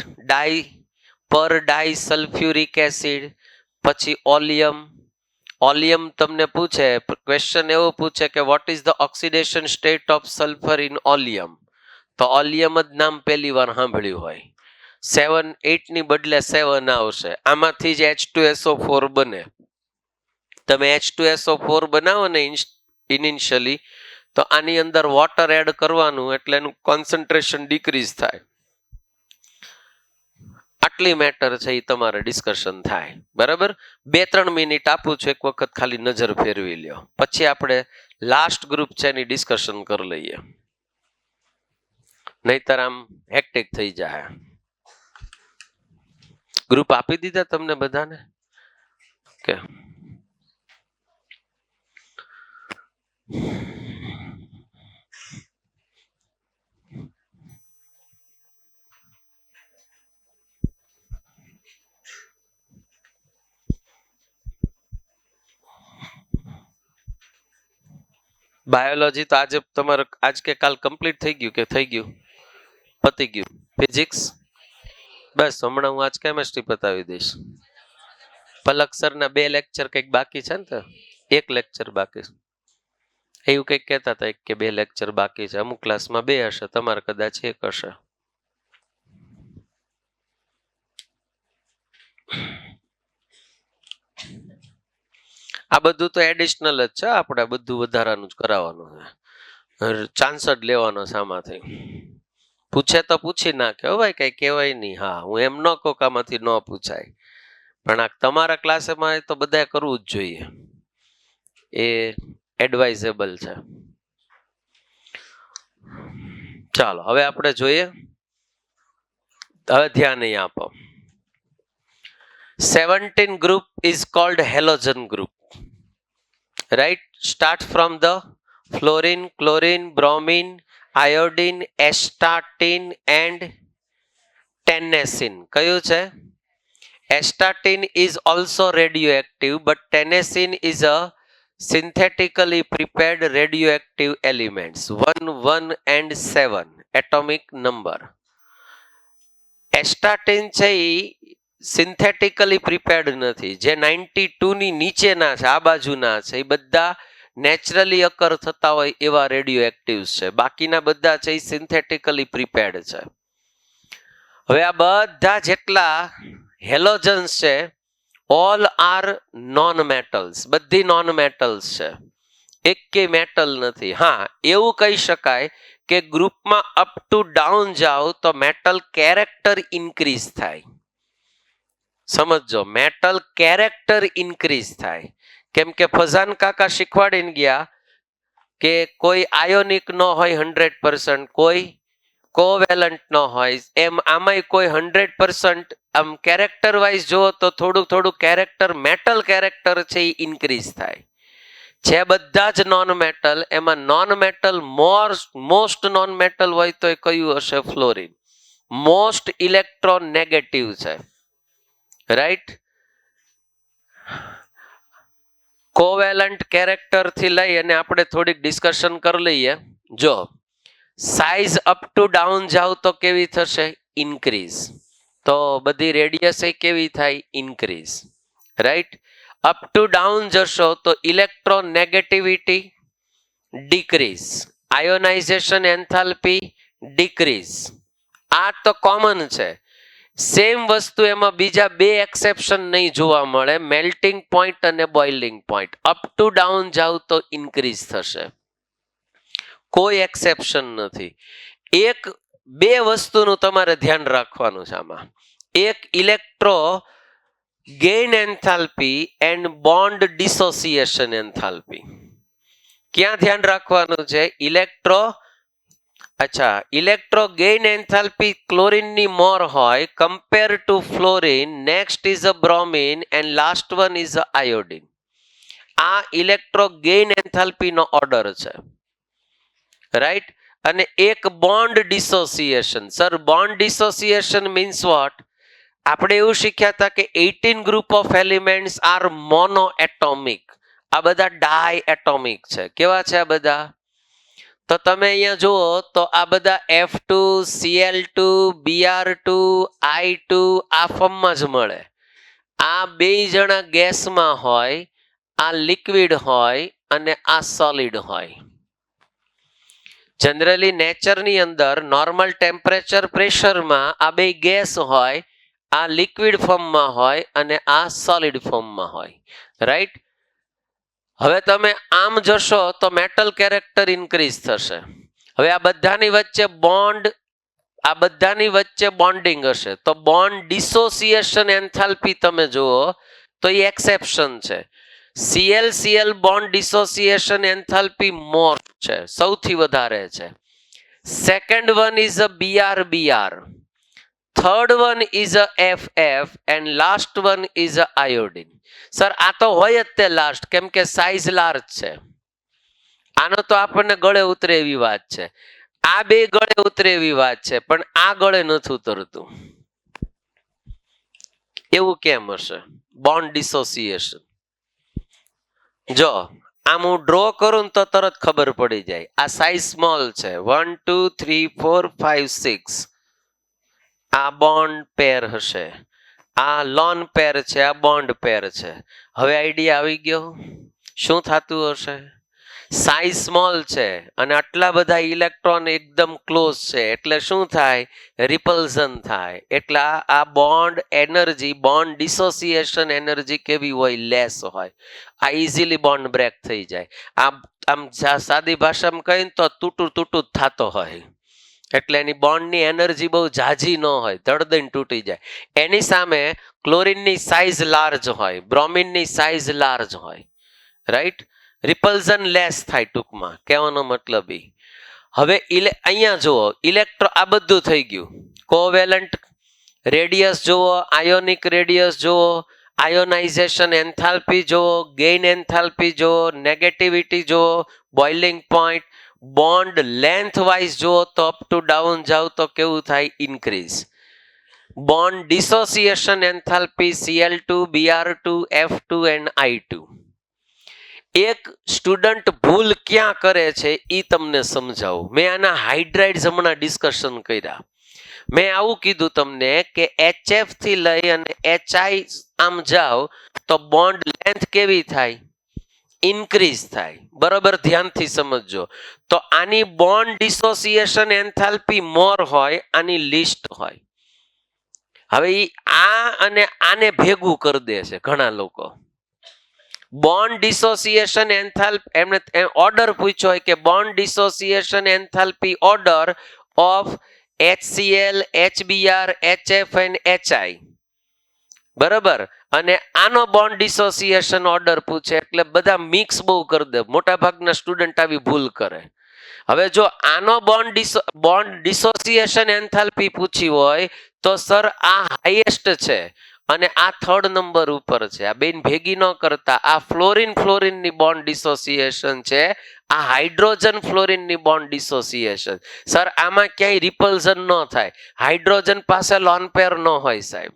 ડાઈ સલ્ફ્યુરિક એસિડ, પછી ઓલિયમ તમને પૂછે, ક્વેશ્ચન એવો પૂછે કે vote is the oxidation state of sulphur in oleum, તો ઓલિયમ જ નામ પહેલી વાર સાંભળ્યું હોય. 8 ની બદલે 7 આવશે. આમાંથી જ H2SO4 બને. તમે H2SO4 બનાવો ને ઇનિશિયલી, તો આની અંદર વોટર એડ કરવાનું એટલે એનું કોન્સન્ટ્રેશન ડિક્રીઝ થાય. આટલી મેટર છે એ તમારે ડિસ્કશન થાય. બરાબર, 2-3 મિનિટ આપું છું, એક વખત ખાલી નજર ફેરવી લ્યો, પછી આપણે લાસ્ટ ગ્રુપ છે એની ડિસ્કશન કરી લઈએ, નહીતર આમ હેક્ટિક થઈ જાય. ગ્રુપ આપી દીધા તમને બધાને કે બાયોલોજી તો આજે તમારે આજ કે કાલ કમ્પ્લીટ થઈ ગયું કે થઈ ગયું? પતી ગયું. ફિઝિક્સ બસ હમણાં હું આજ કેમેસ્ટ્રી પતાવી દઈશ. પલક સરના 2 લેક્ચર કંઈક બાકી છે ને, તો 1 લેક્ચર બાકી છે એવું કંઈક કહેતા હતા, 1 કે 2 લેક્ચર બાકી છે. અમુક ક્લાસમાં 2 હશે, તમારે કદાચ 1 હશે. આ બધું તો એડિશનલ જ છે, આપણે બધું વધારાનું જ કરાવવાનું છે, ચાન્સ જ લેવાનો છે આમાંથી. પૂછે તો પૂછી નાખે હો ભાઈ, કઈ કહેવાય નહીં. હા, હું એમ ન કહું કે આમાંથી ન પૂછાય, પણ આ તમારા ક્લાસમાં તો બધાએ કરવું જ જોઈએ, એ એડવાઇઝેબલ છે. ચાલો હવે આપણે જોઈએ, હવે ધ્યાન અહીં આપો. 17 group is called halogen group, right? Start from the fluorine, chlorine, bromine, iodine, astatine and tennessine. કયું છે? astatine is also radioactive, but tennessine is a synthetically prepared radioactive elements. 1, 1 and 7 atomic number. astatine છે એ સિન્થેટિકલી prepared નથી. જે 92 ની નીચેના છે, આ બાજુના છે, એ બધા નેચરલી અકર થતા હોય એવા રેડિયો એક્ટિવ્સ છે. બાકીના બધા છે એ સિન્થેટિકલી પ્રિપેર્ડ છે. હવે આ બધા જેટલા હેલોજન્સ છે, ઓલ આર નોન મેટલ્સ, બધી નોન મેટલ્સ છે, એકેય મેટલ નથી. હા, એવું કહી શકાય કે ગ્રુપમાં અપ ટુ ડાઉન જાઓ તો મેટલ કેરેક્ટર ઇન્ક્રીઝ થાય. સમજો, મેટલ કેરેક્ટર ઇન્ક્રીઝ થાય. કેમ કે ફઝાન કાકા શીખવાડીને ગયા કે કોઈ આયોનિક ન હોય 100%, કોઈ કોવેલન્ટ ન હોય, એમ આમાંય કોઈ 100% આમ કેરેક્ટર વાઇઝ જુઓ તો થોડું થોડું કેરેક્ટર, મેટલ કેરેક્ટર છે એ ઇન્ક્રીઝ થાય. છે બધા જ નોન મેટલ, એમાં non metal most non metal હોય તો એ કયું હશે? ફ્લોરિન. મોસ્ટ ઇલેક્ટ્રોનેગેટિવ છે, રાઈટ? કોવેલન્ટ કેરેક્ટર થી લઈ અને આપણે થોડીક ડિસ્કશન કરી લઈએ. જો સાઇઝ અપ ટુ ડાઉન જાવ તો કેવી થશે? ઇન્ક્રીઝ. તો બધી રેડિયસ એ કેવી થાય? Increase, right? Up to down જશો તો electronegativity decrease, ionisation enthalpy decrease. આ તો કોમન છે. સેમ વસ્તુ એમાં બીજા 2 એક્સેપ્શન નહીં જોવા મળે, મેલ્ટિંગ પોઈન્ટ અને boiling point. Up to down જાવ તો ઇન્ક્રીઝ થશે, કોઈ એક્સેપ્શન નથી. 2 વસ્તુનું તમારે ધ્યાન રાખવાનું છે આમાં. એક electro gain enthalpy and bond dissociation enthalpy. ક્યાં ધ્યાન રાખવાનું છે? ઇલેક્ટ્રો ગેઇન એન્થાલ્પી ક્લોરીન ની મોર હોય compare to fluorine, next is a bromine and last one is a iodine. આ ઇલેક્ટ્રો ગેઇન એન્થાલ્પી નો ઓર્ડર છે, રાઈટ? અને એક bond dissociation. Sir, bond dissociation means what? આપણે એવું શીખ્યા હતા કે 18 group of elements are monoatomic. આ બધા ડાય એટોમિક છે. કેવા છે આ બધા? તો તમે અહીંયા જુઓ તો આ બધા F2, Cl2, Br2, I2 આ ફોર્મમાં જ મળે. આ 2 જણા ગેસમાં હોય, આ લિક્વિડ હોય અને આ સોલિડ હોય. જનરલી નેચરની અંદર નોર્મલ ટેમ્પરેચર પ્રેશરમાં આ બે ગેસ હોય, આ લિક્વિડ ફોર્મમાં હોય અને આ સોલિડ ફોર્મમાં હોય, રાઈટ? હવે તમે આમ જશો તો મેટલ કેરેક્ટર ઇન્ક્રીઝ થશે. હવે આ બધાની વચ્ચે બોન્ડિંગ હશે તો બોન્ડ ડિસોસિએશન એન્થાલ્પી તમે જુઓ તો એ એક્સેપ્શન છે. CL બોન્ડ ડિસોસિએશન એન્થાલ્પી મોર છે, સૌથી વધારે છે. Second one is a BR. Third one is a FF and last one is a iodine. Sir આ તો હોય જ તે લાસ્ટ, કેમ કે સાઇઝ લાર્જ છે. આનો તો આપણને ગળે ઉતરે એવી વાત છે. આ બે ગળે ઉતરે એવી વાત છે, પણ આ ગળે નથી ઉતરતું. એવું કેમ હશે? Bond dissociation. જો આમ હું ડ્રો કરું તો તરત ખબર પડી જાય. આ સાઇઝ સ્મોલ છે, 1 2 3 4 5 6. આ બોન્ડ પેર હશે, આ લોન પેર છે, આ બોન્ડ પેર છે. હવે આઈડિયા આવી ગયો શું થતું હશે? સાઇઝ સ્મોલ છે અને આટલા બધા ઇલેક્ટ્રોન એકદમ ક્લોઝ છે, એટલે શું થાય? રિપલ્ઝન થાય. એટલે આ bond energy, bond dissociation energy કેવી હોય? લેસ હોય. આ ઇઝીલી બોન્ડ બ્રેક થઈ જાય. આમ સાદી ભાષામાં કહીને તો તૂટું જ થતો હોય. એટલે એની બોન્ડની એનર્જી બહુ ઝાઝી ન હોય, ધડ તૂટી જાય. એની સામે ક્લોરીનની સાઇઝ લાર્જ હોય, બ્રોમિનની સાઇઝ લાર્જ હોય, રાઈટ? રિપલ્ઝન લેસ થાય, ટૂંકમાં કહેવાનો મતલબ ઈ. હવે અહીંયા જુઓ, આ બધું થઈ ગયું. કોવેલેન્ટ રેડિયસ જુઓ, આયોનિક રેડિયસ જુઓ, આયોનાઇઝેશન એન્થાલ્પી જુઓ, ગેઇન એન્થાલ્પી જુઓ, નેગેટિવિટી જુઓ, boiling point, bond length wise જુઓ તો અપ ટુ ડાઉન જાવ તો કેવું થાય? Increase. Bond dissociation enthalpy Cl2, Br2, F2 and I2. એક સ્ટુડન્ટ ભૂલ ક્યાં કરે છે એ તમને સમજાવું. મેં આના હાઇડ્રાઇડ્સ હમણાં ડિસ્કશન કર્યા. મેં આવું કીધું તમને કે HF થી લઈ અને HI આમ જાઓ તો બોન્ડ લેન્થ કેવી થાય? ઇન્ક્રીઝ થાય. બરોબર, ધ્યાનથી સમજજો. તો આની બોન્ડ ડિસોસિએશન એન્થાલ્પી મોર હોય, આની લિસ્ટ હોય. હવે આ અને આને ભેગું કરી દે છે ઘણા લોકો. બોન્ડ ડિસોસિએશન એન્થાલ્પી, એમને ઓર્ડર પૂછ્યો હોય કે bond dissociation enthalpy order of HCl, HBr, HF and HI. બરાબર, અને આનો બોન્ડ ડિસોસિએશન ઓર્ડર પૂછે એટલે બધા મિક્સ બહુ કરી દે. મોટા ભાગના સ્ટુડન્ટ આવી ભૂલ કરે. હવે જો આનો બોન્ડ ડિસોસિએશન એન્થાલ્પી પૂછી હોય તો સર આ હાઈએસ્ટ છે અને આ થર્ડ નંબર ઉપર છે. આ બેન ભેગી ન કરતા. આ ફ્લોરિનની બોન્ડ ડિસોસિએશન છે, આ હાઇડ્રોજન ફ્લોરિનની બોન્ડ ડિસોસિએશન. સર આમાં ક્યાંય રિપલ્ઝન ન થાય. હાઇડ્રોજન પાસે લોન પેર ન હોય સાહેબ.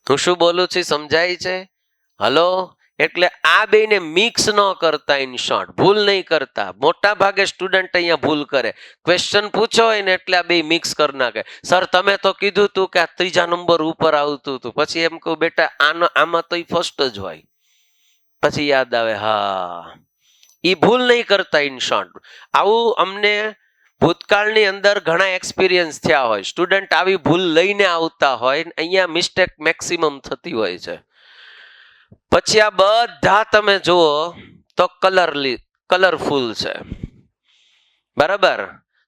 હું શું બોલું છું સમજાય છે? હલો? એટલે આ બેને મિક્સ ન કરતા, ઇન શોર્ટ ભૂલ નહીં કરતા. મોટા ભાગે સ્ટુડન્ટ અહીંયા ભૂલ કરે. ક્વેશ્ચન પૂછો હોય ને એટલે આ બે મિક્સ કરી નાખે. સર તમે તો કીધું તું કે આ ત્રીજા નંબર ઉપર આવતું હતું. પછી એમ કહું બેટા આમાં તો ફર્સ્ટ જ હોય. પછી યાદ આવે, હા એ ભૂલ નહીં કરતા. ઇન શોર્ટ આવું અમને ભૂતકાળની અંદર ઘણા એક્સપિરિયન્સ થયા હોય. સ્ટુડન્ટ આવી ભૂલ લઈને આવતા હોય, અહીંયા મિસ્ટેક મેક્સિમમ થતી હોય છે. પછી આ બધા તમે જુઓ તો કલરફુલ છે. બરાબર,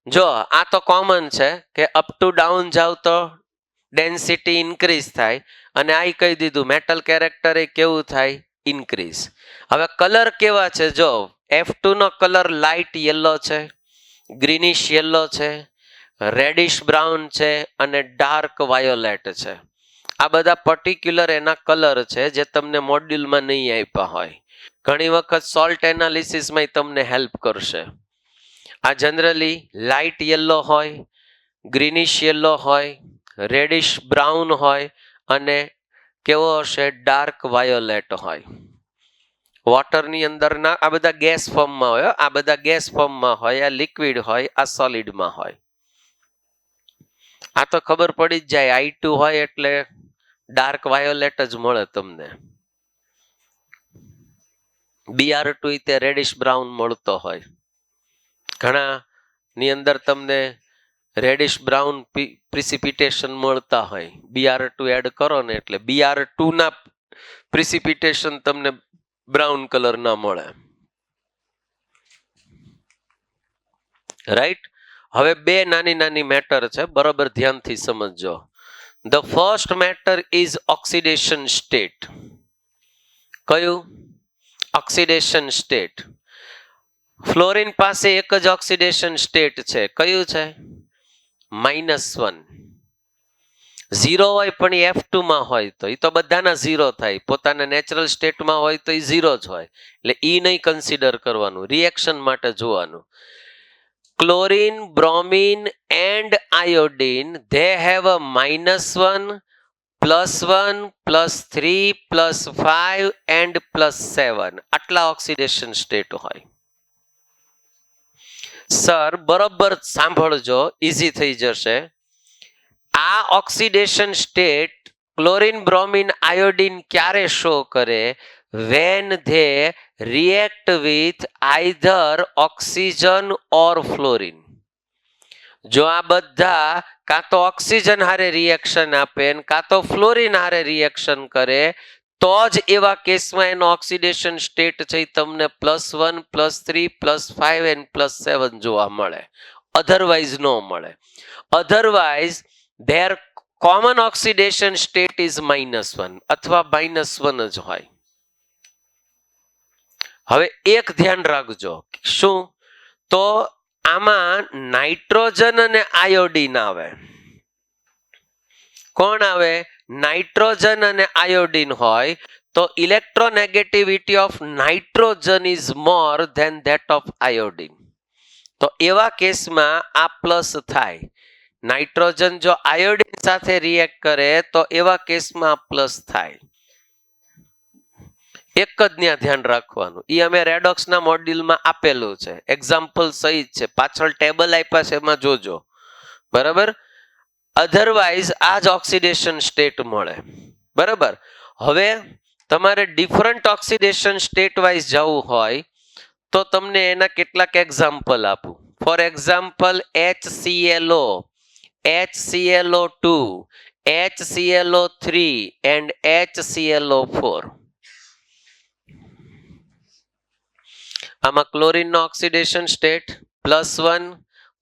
જો આ તો કોમન છે કે અપ ટુ ડાઉન જાવ તો ડેન્સિટી ઇન્ક્રીઝ થાય, અને આ કહી દીધું મેટલ કેરેક્ટર એ કેવું થાય? ઇન્ક્રીઝ. હવે કલર કેવા છે? જો F2 નો કલર લાઇટ યલો છે, ગ્રીનિશ યલો છે, રેડિશ બ્રાઉન છે અને ડાર્ક વાયોલેટ છે. આ બધા પર્ટિક્યુલર એના કલર છે જે તમને મોડ્યુલમાં નહીં આપ્યા હોય. ઘણી વખત સોલ્ટ એનાલિસિસમાં તમને હેલ્પ કરશે. આ જનરલી લાઇટ યલો હોય, ગ્રીનિશ યલો હોય, રેડિશ બ્રાઉન હોય અને કેવો હશે? ડાર્ક વાયોલેટ હોય. વોટરની અંદરના આ બધા ગેસ ફોર્મમાં હોય. આ બધા ગેસ ફોર્મમાં હોય, આ લિક્વિડ હોય, આ સોલિડમાં હોય. આ તો ખબર પડી જ જાય. I2 હોય એટલે ડાર્ક વાયોલેટ જ મળે તમને. Br2 તે રેડિશ બ્રાઉન મળતો હોય. ઘણા ની અંદર તમને રેડિશ બ્રાઉન પ્રિસિપિટેશન મળતા હોય, Br2 એડ કરો ને એટલે Br2 ના પ્રિસિપિટેશન તમને બ્રાઉન કલર ના મળે, રાઈટ. હવે બે નાની નાની મેટર છે, બરોબર ધ્યાનથી સમજજો. The first matter is oxidation state. કયું? Oxidation state. ફ્લોરિન પાસે એક જ ઓક્સિડેશન સ્ટેટ છે, કયું છે? -1. 0 હોય પણ એ F2 માં હોય તો એ તો બધાના 0 થાય, પોતાના નેચરલ સ્ટેટમાં હોય તો એ 0 જ હોય, એટલે ઈ નહીં કન્સિડર કરવાનું, રિએક્શન માટે જોવાનું. Chlorine, bromine and iodine, they have a -1, +1, +3, +5 and +7 આટલા ઓક્સિડેશન સ્ટેટ હોય. સર બરોબર સાંભળજો, ઈઝી થઈ જશે. આ oxidation state chlorine, bromine, iodine ક્યારે શો કરે? when they react with either oxygen or fluorine. જો આ બધા કાં તો ઓક્સિજન હારે રિએક્શન આપે ને કાં તો ફ્લોરિન હારે રિએક્શન કરે તો જ એવા કેસમાં એનો ઓક્સિડેશન સ્ટેટ છે તમને +1, +3, +5 and +7 જોવા મળે, અધરવાઇઝ ન મળે. Otherwise their common oxidation state is -1 અથવા -1 જ હોય. હવે એક ધ્યાન રાખજો, શું? તો આમાં નાઇટ્રોજન અને આયોડીન આવે. કોણ આવે? નાઇટ્રોજન અને આયોડીન હોય તો electronegativity of nitrogen is more than that of iodine. તો એવા કેસમાં આ પ્લસ થાય. નાઇટ્રોજન જો આયોડીન સાથે રિએક્ટ કરે તો એવા કેસમાં પ્લસ થાય. એક જ ત્યાં ધ્યાન રાખવાનું, એ અમે રેડોક્સના મોડ્યુલમાં આપેલું છે, એક્ઝામ્પલ સહિત છે, પાછળ ટેબલ આપ્યા છે એમાં જોજો, બરાબર. અધરવાઇઝ આ જ ઓક્સિડેશન સ્ટેટ મળે, બરાબર. હવે તમારે ડિફરન્ટ ઓક્સિડેશન સ્ટેટ વાઇઝ જવું હોય તો તમને એના કેટલાક એક્ઝામ્પલ આપું. For example HClO, HClO2, HClO3 and HClO4. આમાં ક્લોરીનનો ઓક્સિડેશન સ્ટેટ +1,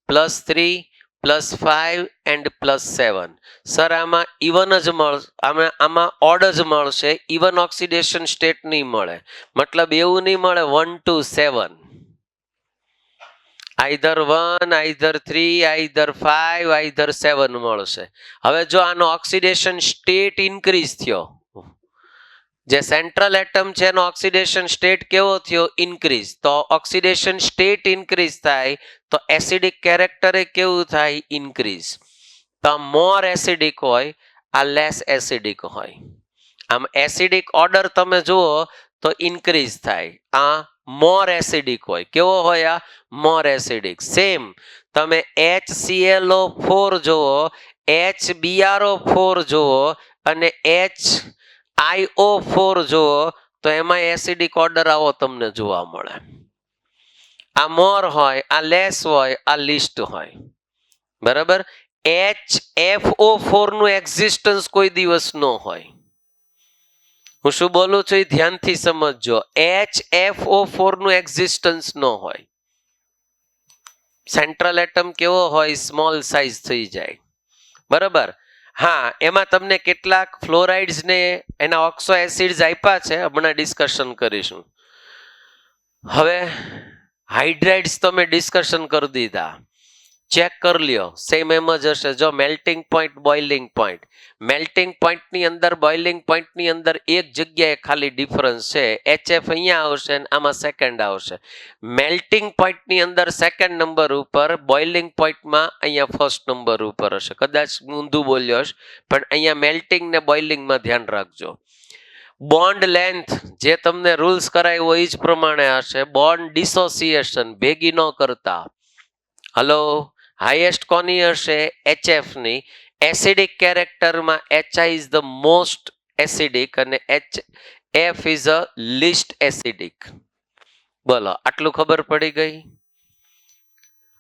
+3, +5 and +7. સર આમાં ઇવન જ મળશે, આમાં ઓડ જ મળશે, ઇવન ઓક્સિડેશન સ્ટેટ નહીં મળે. મતલબ એવું નહીં મળે 1 to 7, either 1, either 3, either 5, either 7 મળશે. હવે જો આનો ઓક્સિડેશન સ્ટેટ ઇન્ક્રીઝ થયો, જે સેન્ટ્રલ એટમ છે એનો ઓક્સિડેશન સ્ટેટ કેવો થયો? ઇન્ક્રીઝ. તો ઓક્સિડેશન સ્ટેટ ઇન્ક્રીઝ થાય તો એસિડિક કેરેક્ટર કેવું થાય? ઇન્ક્રીઝ. તો મોર એસિડિક હોય, આ લેસ એસિડિક હોય. આમ એસિડિક ઓર્ડર તમે જુઓ તો ઇન્ક્રીઝ થાય, આ મોર એસિડિક હોય. કેવો હોય? આ મોર એસિડિક. સેમ તમે HClO4 જુઓ, HBrO4 જુઓ અને HiO4 જુઓ તો એમાં એસિડિક ઓર્ડર આવો તમને જોવા મળે. આ મોર હોય, આ લેસ હોય, આ લિસ્ટ હોય, બરાબર. HFO4 નું એક્ઝિસ્ટન્સ કોઈ દિવસ ન હોય. હું શું બોલું છું એ ધ્યાનથી સમજજો. HFO4 નું એક્ઝિસ્ટન્સ ન હોય. સેન્ટ્રલ એટમ કેવો હોય? સ્મોલ સાઇઝ થઈ જાય, બરાબર. હા, એમાં તમને કેટલાક ફ્લોરાઇડ્સ ને એના ઓક્સો એસિડ્સ આપ્યા છે, હમણાં ડિસ્કશન કરીશું. હવે હાઇડ્રાઇડ્સ તમે ડિસ્કશન કરી દીધા, ચેક કરી લ્યો, સેમ એમ જ હશે. જો melting point, boiling point, melting પોઈન્ટની અંદર, બોઇલિંગ પોઈન્ટની અંદર એક જગ્યાએ ખાલી ડિફરન્સ છે, HF અહીંયા આવશે અને આમાં સેકન્ડ આવશે. મેલ્ટિંગ પોઈન્ટની અંદર સેકન્ડ નંબર ઉપર, બોઇલિંગ પોઈન્ટમાં અહીંયા ફર્સ્ટ નંબર ઉપર હશે. કદાચ ઊંધું બોલ્યો હશે, પણ અહીંયા મેલ્ટિંગ ને બોઇલિંગમાં ધ્યાન રાખજો. બોન્ડ લેન્થ જે તમને રૂલ્સ કરાયો એ જ પ્રમાણે હશે. બોન્ડ ડિસોસિએશન ભેગી ન કરતા. હલો, હાઈએસ્ટ કોની હશે? HF ની. એસિડિક કેરેક્ટરમાં HI is the most acidic અને HF is a least acidic. બોલો, આટલું ખબર પડી ગઈ?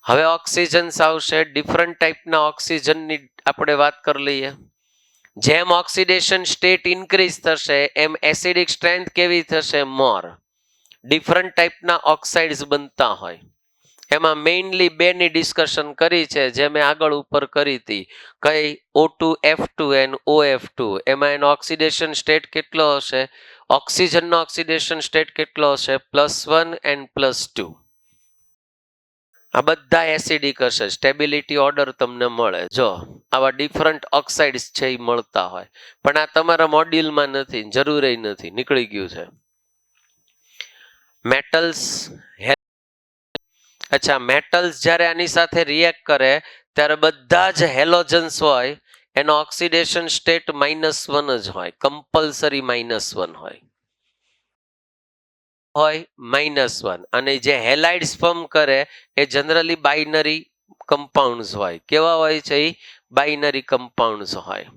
હવે ઓક્સિજન્સ આવશે. ડિફરન્ટ ટાઈપના ઓક્સિજનની આપણે વાત કરી લઈએ. જેમ ઓક્સિડેશન સ્ટેટ ઇન્ક્રીઝ થશે એમ એસિડિક સ્ટ્રેન્થ કેવી થશે? મોર. ડિફરન્ટ ટાઈપના ઓક્સાઇડ્સ બનતા હોય. એમાં મેઇનલી બેની ડિસ્કશન કરી છે, જે મેં આગળ ઉપર કરી હતી. કઈ? O2F2 and OF2. એમાં એનો ઓક્સિડેશન સ્ટેટ કેટલો હશે? ઓક્સિજનનો ઓક્સિડેશન સ્ટેટ કેટલો હશે? +1 એન્ડ +2. આ બધા એસિડિક હશે. સ્ટેબિલિટી ઓર્ડર તમને મળે. જો આવા ડિફરન્ટ ઓક્સાઇડ્સ છે એ મળતા હોય, પણ આ તમારા મોડ્યુલમાં નથી, જરૂર નથી, નીકળી ગયું છે. મેટલ્સ. અચ્છા, મેટલ્સ જ્યારે આની સાથે રિએક્ટ કરે ત્યારે બધા જ હેલોજન્સ હોય એનો ઓક્સિડેશન સ્ટેટ -1 જ હોય. કમ્પલસરી -1 હોય -1. અને જે હેલાઇડ્સ ફોર્મ કરે એ જનરલી બાઇનરી કમ્પાઉન્ડ્સ હોય. કેવા હોય છે? એ બાઇનરી કમ્પાઉન્ડ્સ હોય.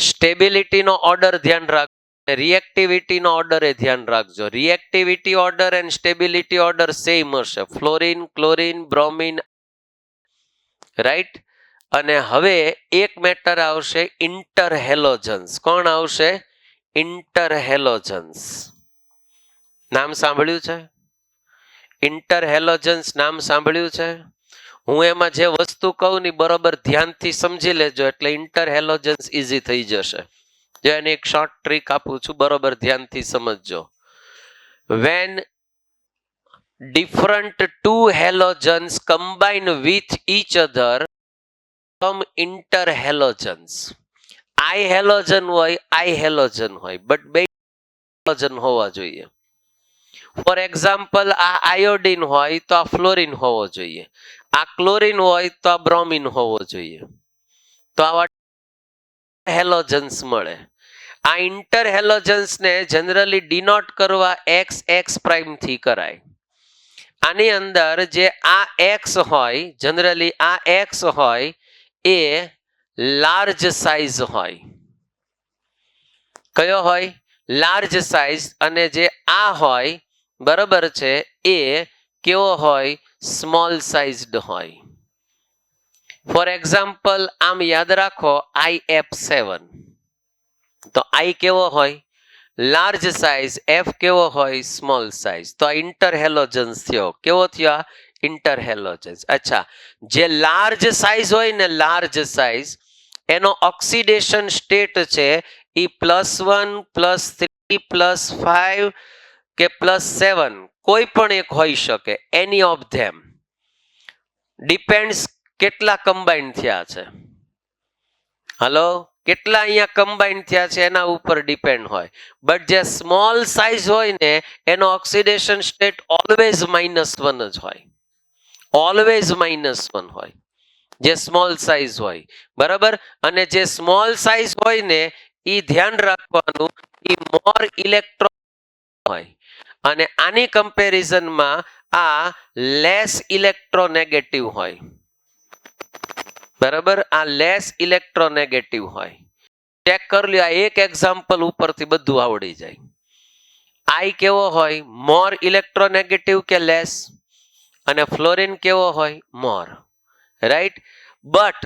સ્ટેબિલિટીનો ઓર્ડર ધ્યાન રાખજો. રિએક્ટિવિટીનો ઓર્ડર એ ધ્યાન રાખજો. Reactivity order and stability order same હશે. Fluorine, chlorine, bromine, right. અને હવે એક મેટર આવશે, ઇન્ટરહેલોજન્સ. કોણ આવશે? ઇન્ટરહેલોજન્સ. નામ સાંભળ્યું છે? ઇન્ટરહેલોજન્સ નામ સાંભળ્યું છે? હું એમાં જે વસ્તુ કહું ને બરોબર ધ્યાનથી સમજી લેજો, એટલે ઇન્ટરહેલોજન્સ ઈઝી થઈ જશે. જો એની એક શોર્ટ ટ્રીક આપું છું, બરોબર ધ્યાનથી સમજજો. When different two halogens combine with each other from interhalogens. I halogen હોય, I હેલોજન હોય, બટ બે હેલોજન હોવા જોઈએ. ફોર એક્ઝામ્પલ, આ આયોડિન હોય તો આ ફ્લોરિન હોવો જોઈએ. આ ક્લોરિન હોય તો આ બ્રોમિન હોવો જોઈએ. તો આવા હેલોજન્સ મળે. આ ઇન્ટરહેલોજન્સને જનરલી ડિનોટ કરવા XX પ્રાઇમ થી કરાય. આની અંદર જે આ એક્સ હોય, જનરલી આ એક્સ હોય એ લાર્જ સાઇઝ હોય. કયો હોય? Large size. અને જે આ હોય, બરાબર છે, એ કેવો હોય? સ્મોલ સાઇઝડ હોય. ફોર એક્ઝામ્પલ, આમ યાદ રાખો, IF7. તો I કેવો હોય? Large size. F કેવો હોય? Small size. તો આ ઇન્ટરહેલોજન્સ થયો. કેવો થયો? ઇન્ટરહેલોજન્સ. અચ્છા, જે લાર્જ સાઇઝ હોય ને, લાર્જ સાઇઝ, એનો ઓક્સિડેશન સ્ટેટ છે એ +1, +3, +5 કે +7 કોઈ પણ એક હોઈ શકે. એની ઓફ ધેમ. ડિપેન્ડ્સ કેટલા કમ્બાઈન થયા છે. હલો, કેટલા અહીંયા કમ્બાઈન થયા છે એના ઉપર ડિપેન્ડ હોય. બટ જે સ્મોલ સાઇઝ હોય ને એનો ઓક્સિડેશન સ્ટેટ ઓલવેઝ -1 જ હોય. ઓલવેઝ -1 હોય જે સ્મોલ સાઇઝ હોય. બરાબર. અને જે સ્મોલ સાઇઝ હોય ને એ ધ્યાન રાખવાનું, એ મોર ઇલેક્ટ્રોન હોય. અને આની કમ્પેરિઝનમાં આ લેસ ઇલેક્ટ્રોનેગેટિવ હોય. બરાબર. આ લેસ ઇલેક્ટ્રોનેગેટિવ હોય. ચેક કરી લ્યો. આ એક એક્ઝામ્પલ ઉપરથી બધું આવડી જાય. આઈ કેવો હોય? મોર ઇલેક્ટ્રોનેગેટિવ કે લેસ? અને ફ્લોરિન કેવો હોય? મોર. રાઈટ. બટ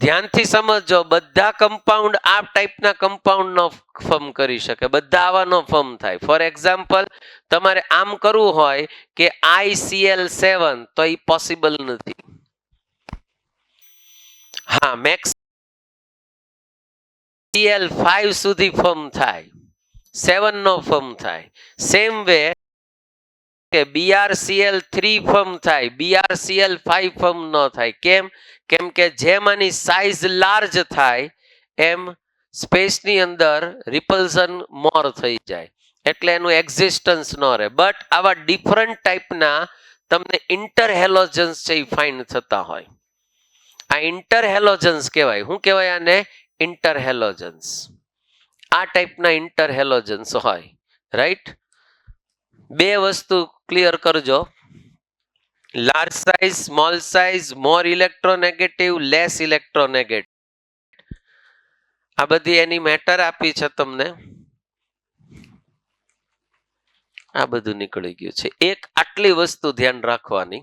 ધ્યાનથી સમજજો, બધા કમ્પાઉન્ડ આ ટાઈપના કમ્પાઉન્ડ નો ફોર્મ કરી શકે. બધા આવાનો ફોર્મ થાય. ફોર એક્ઝામ્પલ, તમારે આમ કરવું હોય કે ICl7, તો એ પોસિબલ નથી. હા, મેક્સ Cl5 સુધી ફોર્મ થાય, 7 નો ફોર્મ થાય. સેમ વે કે BrCl3 ફોર્મ થાય, BrCl5 ફોર્મ ન થાય. કેમ? કેમ કે જેમ આની સાઇઝ લાર્જ થાય એમ સ્પેસની અંદર રિપલ્ઝન મોર થઈ જાય, એટલે એનું એક્ઝિસ્ટન્સ ન રહે. બટ આવા ડિફરન્ટ ટાઈપના તમને ઇન્ટરહેલોજન્સ છે એ ફાઇન્ડ થતા હોય. આ ઇન્ટરહેલોજન્સ કહેવાય. શું કહેવાય આને? ઇન્ટરહેલોજન્સ. આ ટાઈપના ઇન્ટરહેલોજન્સ હોય. રાઈટ. બે વસ્તુ ક્લિયર કરજો. લાર્જ સાઇઝ, સ્મોલ સાઇઝ, મોર ઇલેક્ટ્રોનેગેટિવ, લેસ ઇલેક્ટ્રોનેગેટિવ. આ બધી એની મેટર આપી છે તમને. આ બધું નીકળી ગયું છે. એક આટલી વસ્તુ ધ્યાન રાખવાની.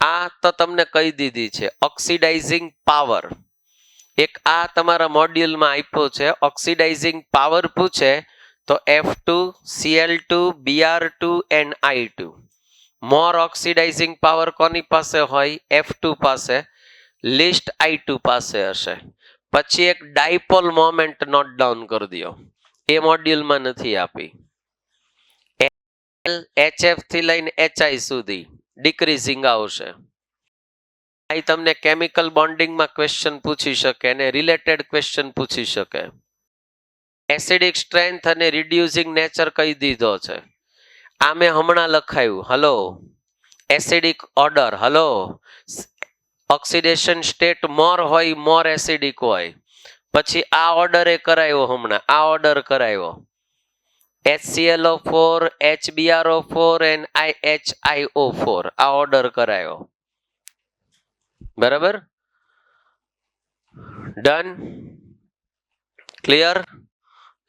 આ તો તમને કહી દીધી છે ઓક્સિડાઇઝિંગ પાવર. એક આ તમારા મોડ્યુલમાં આપ્યો છે ઓક્સિડાઇઝિંગ પાવર પૂછે તો F2 Cl2 Br2 and I2. More oxidising power કોની પાસે હોય? F2 પાસે. લિસ્ટ I2 પાસે હશે. પછી એક ડાયપોલ મોમેન્ટ નોટ ડાઉન કરી દો, એ મોડ્યુલમાં નથી આપી. HF થી લઈને HI સુધી ડિક્રીઝિંગ આવશે. અહીં તમને કેમિકલ બોન્ડિંગમાં ક્વેશ્ચન પૂછી શકે અને રિલેટેડ ક્વેશ્ચન પૂછી શકે. એસિડિક સ્ટ્રેન્થ અને રિડ્યુસિંગ નેચર કહી દીધો છે. આ મેં હમણાં લખાયું. Hello, acidic order. Hello, oxidation state more હોય, મોર એસિડિક હોય. પછી આ ઓર્ડર એ કરાયો હમણાં, આ ઓર્ડર કરાયો HClO4 HBrO4 and HIO4, આ ઓર્ડર કરાયો. બરાબર, ડન, ક્લિયર.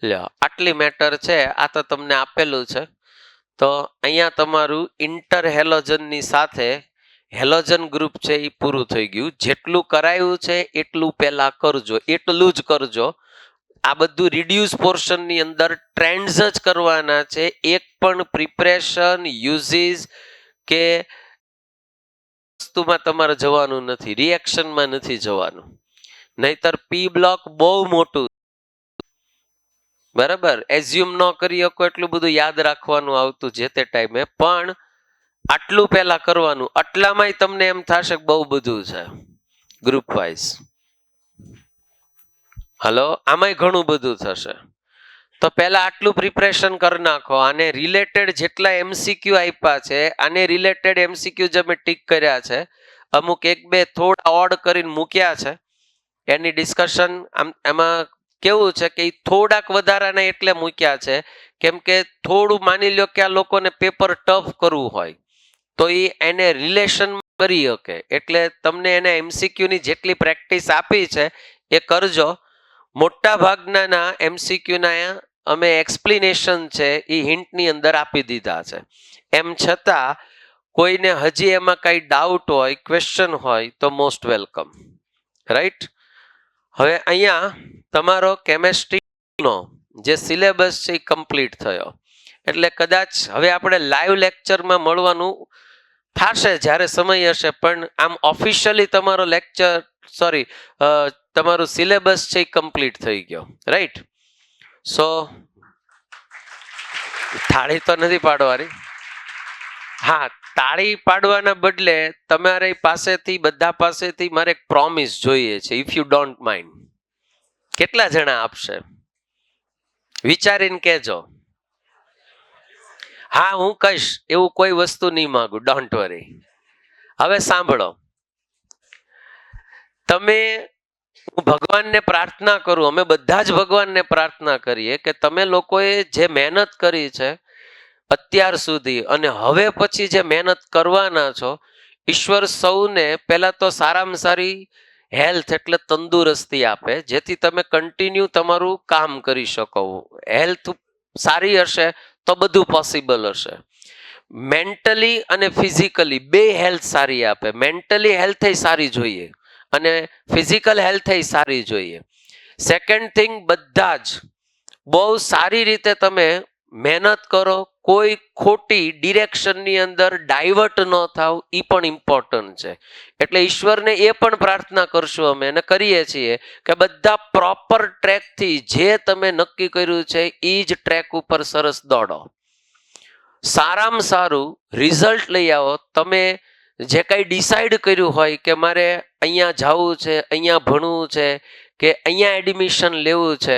લ્યો, આટલી મેટર છે. આ તો તમને આપેલું છે. તો અહીંયા તમારું ઇન્ટર હેલોજનની સાથે હેલોજન ગ્રુપ છે એ પૂરું થઈ ગયું. જેટલું કરાયું છે એટલું પહેલા કરજો, એટલું જ કરજો. આ બધું રિડ્યુસ પોર્શનની અંદર ટ્રેન્ડ્સ જ કરવાના છે. એક પણ પ્રિપરેશન યુઝિસ કે વસ્તુમાં તમારે જવાનું નથી, રિએક્શનમાં નથી જવાનું. નહીતર પી બ્લોક બહુ મોટું. બરાબર, એઝ્યુમ ન કરી શકો એટલું બધું યાદ રાખવાનું આવતું જે તે ટાઈમે, પણ આટલું પહેલા કરવાનું. આટલામાંય તમને એમ થશે કે બહુ બધું છે ગ્રુપ વાઇઝ. હલો, આમાંય ઘણું બધું થશે. તો પહેલા આટલું પ્રિપરેશન કરી નાખો. આને રિલેટેડ જેટલા MCQ આપ્યા છે, આને રિલેટેડ MCQ જે મેં ટીક કર્યા છે, અમુક એક બે થોડા ઓડ કરીને મૂક્યા છે, એની ડિસ્કશન એમાં કેવું છે કે થોડાક વધારાના એટલે મૂક્યા છે કેમ કે થોડું માની લો કે આ લોકોને પેપર ટફ કરવું હોય તો એને રિલેશન કરી શકે. એટલે તમને એને MCQ ની જેટલી પ્રેક્ટિસ આપી છે એ કરજો. મોટા ભાગના MCQ ના અમે એક્સપ્લેનેશન છે એ હિન્ટની અંદર આપી દીધા છે. એમ છતાં કોઈને હજી એમાં કઈ ડાઉટ હોય, ક્વેશ્ચન હોય તો મોસ્ટ વેલકમ. રાઈટ. હવે અહીંયા તમારો કેમેસ્ટ્રીનો જે સિલેબસ છે એ કમ્પ્લીટ થયો. એટલે કદાચ હવે આપણે લાઈવ લેક્ચરમાં મળવાનું થશે જ્યારે સમય હશે, પણ આમ ઓફિશિયલી તમારો લેક્ચર તમારું સિલેબસ છે એ કમ્પ્લીટ થઈ ગયો. રાઈટ. સો થાળી તો નથી પાડવાની. હા, તાળી પાડવાના બદલે તમારી પાસેથી બધા પાસેથી મારે એક પ્રોમિસ જોઈએ છે. ઇફ યુ ડોન્ટ માઇન્ડ, કેટલા જણા આપશે વિચારીને કહેજો. હા, હું કહીશ એવું કોઈ વસ્તુ નહીં માંગુ. Don't worry. હવે સાંભળો, તમે હું ભગવાનને પ્રાર્થના કરું, અમે બધા જ ભગવાનને પ્રાર્થના કરીએ કે તમે લોકોએ જે મહેનત કરી છે અત્યાર સુધી અને હવે પછી જે મહેનત કરવાના છો, ઈશ્વર સૌને પહેલા તો સારામાં સારી હેલ્થ એટલે તંદુરસ્તી આપે, જેથી તમે કન્ટિન્યુ તમારું કામ કરી શકો. હેલ્થ સારી હશે તો બધું પોસિબલ હશે. મેન્ટલી અને ફિઝિકલી બે હેલ્થ સારી આપે. મેન્ટલી હેલ્થ સારી જોઈએ અને ફિઝિકલ હેલ્થ સારી જોઈએ. સેકન્ડ થિંગ, બધા જ બહુ સારી રીતે તમે મહેનત કરો, કોઈ ખોટી ડિરેક્શનની અંદર ડાયવર્ટ ન થાવ, એ પણ ઇમ્પોર્ટન્ટ છે. એટલે ઈશ્વરને એ પણ પ્રાર્થના કરશું અમે અને કરીએ છીએ કે બધા પ્રોપર ટ્રેકથી જે તમે નક્કી કર્યું છે એ જ ટ્રેક ઉપર સરસ દોડો, સારામાં સારું રિઝલ્ટ લઈ આવો. તમે જે કંઈ ડિસાઈડ કર્યું હોય કે મારે અહીંયા જવું છે, અહીંયા ભણવું છે કે અહીંયા એડમિશન લેવું છે,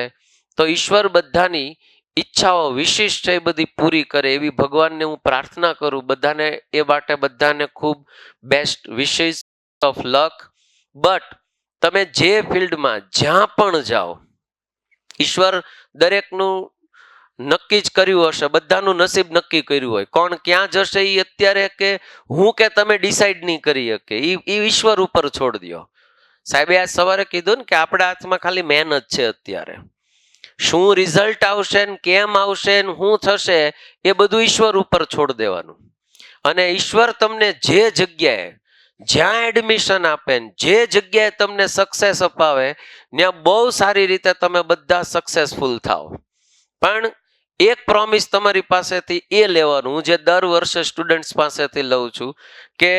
તો ઈશ્વર બધાની ઈચ્છાઓ વિશિષ્ટ છે એ બધી પૂરી કરે એવી ભગવાનને હું પ્રાર્થના કરું. બધાને એ માટે બધાને ખૂબ best wishes of luck. But તમે જે ફિલ્ડમાં જ્યાં પણ જાઓ, ઈશ્વર દરેકનું નક્કી જ કર્યું હશે, બધાનું નસીબ નક્કી કર્યું હોય. કોણ ક્યાં જશે એ અત્યારે કે હું કે તમે ડિસાઈડ નહીં કરી શકે, એ ઈશ્વર ઉપર છોડ દો. સાહેબે આજ સવારે કીધું ને કે આપણા હાથમાં ખાલી મહેનત છે. અત્યારે શું રિઝલ્ટ આવશે ને કેમ આવશે ને શું થશે એ બધું ઈશ્વર ઉપર છોડ દેવાનું. અને ઈશ્વર તમને જે જગ્યાએ જ્યાં એડમિશન આપે ને જે જગ્યાએ તમને સક્સેસ અપાવે ત્યાં બહુ સારી રીતે તમે બધા સક્સેસફુલ થાઓ. પણ એક પ્રોમિસ તમારી પાસેથી એ લેવાનું, હું જે દર વર્ષે સ્ટુડન્ટ્સ પાસેથી લઉં છું, કે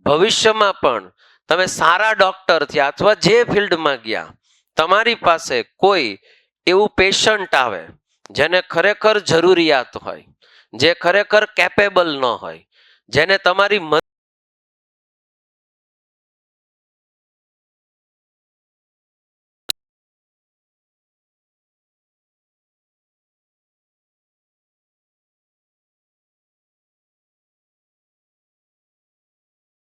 ભવિષ્યમાં પણ તમે સારા ડોક્ટર થયા અથવા જે ફિલ્ડમાં ગયા, તમારી પાસે કોઈ એવું પેશન્ટ આવે જેને ખરેખર જરૂરિયાત હોય, જે ખરેખર કેપેબલ ન હોય, જેને તમારી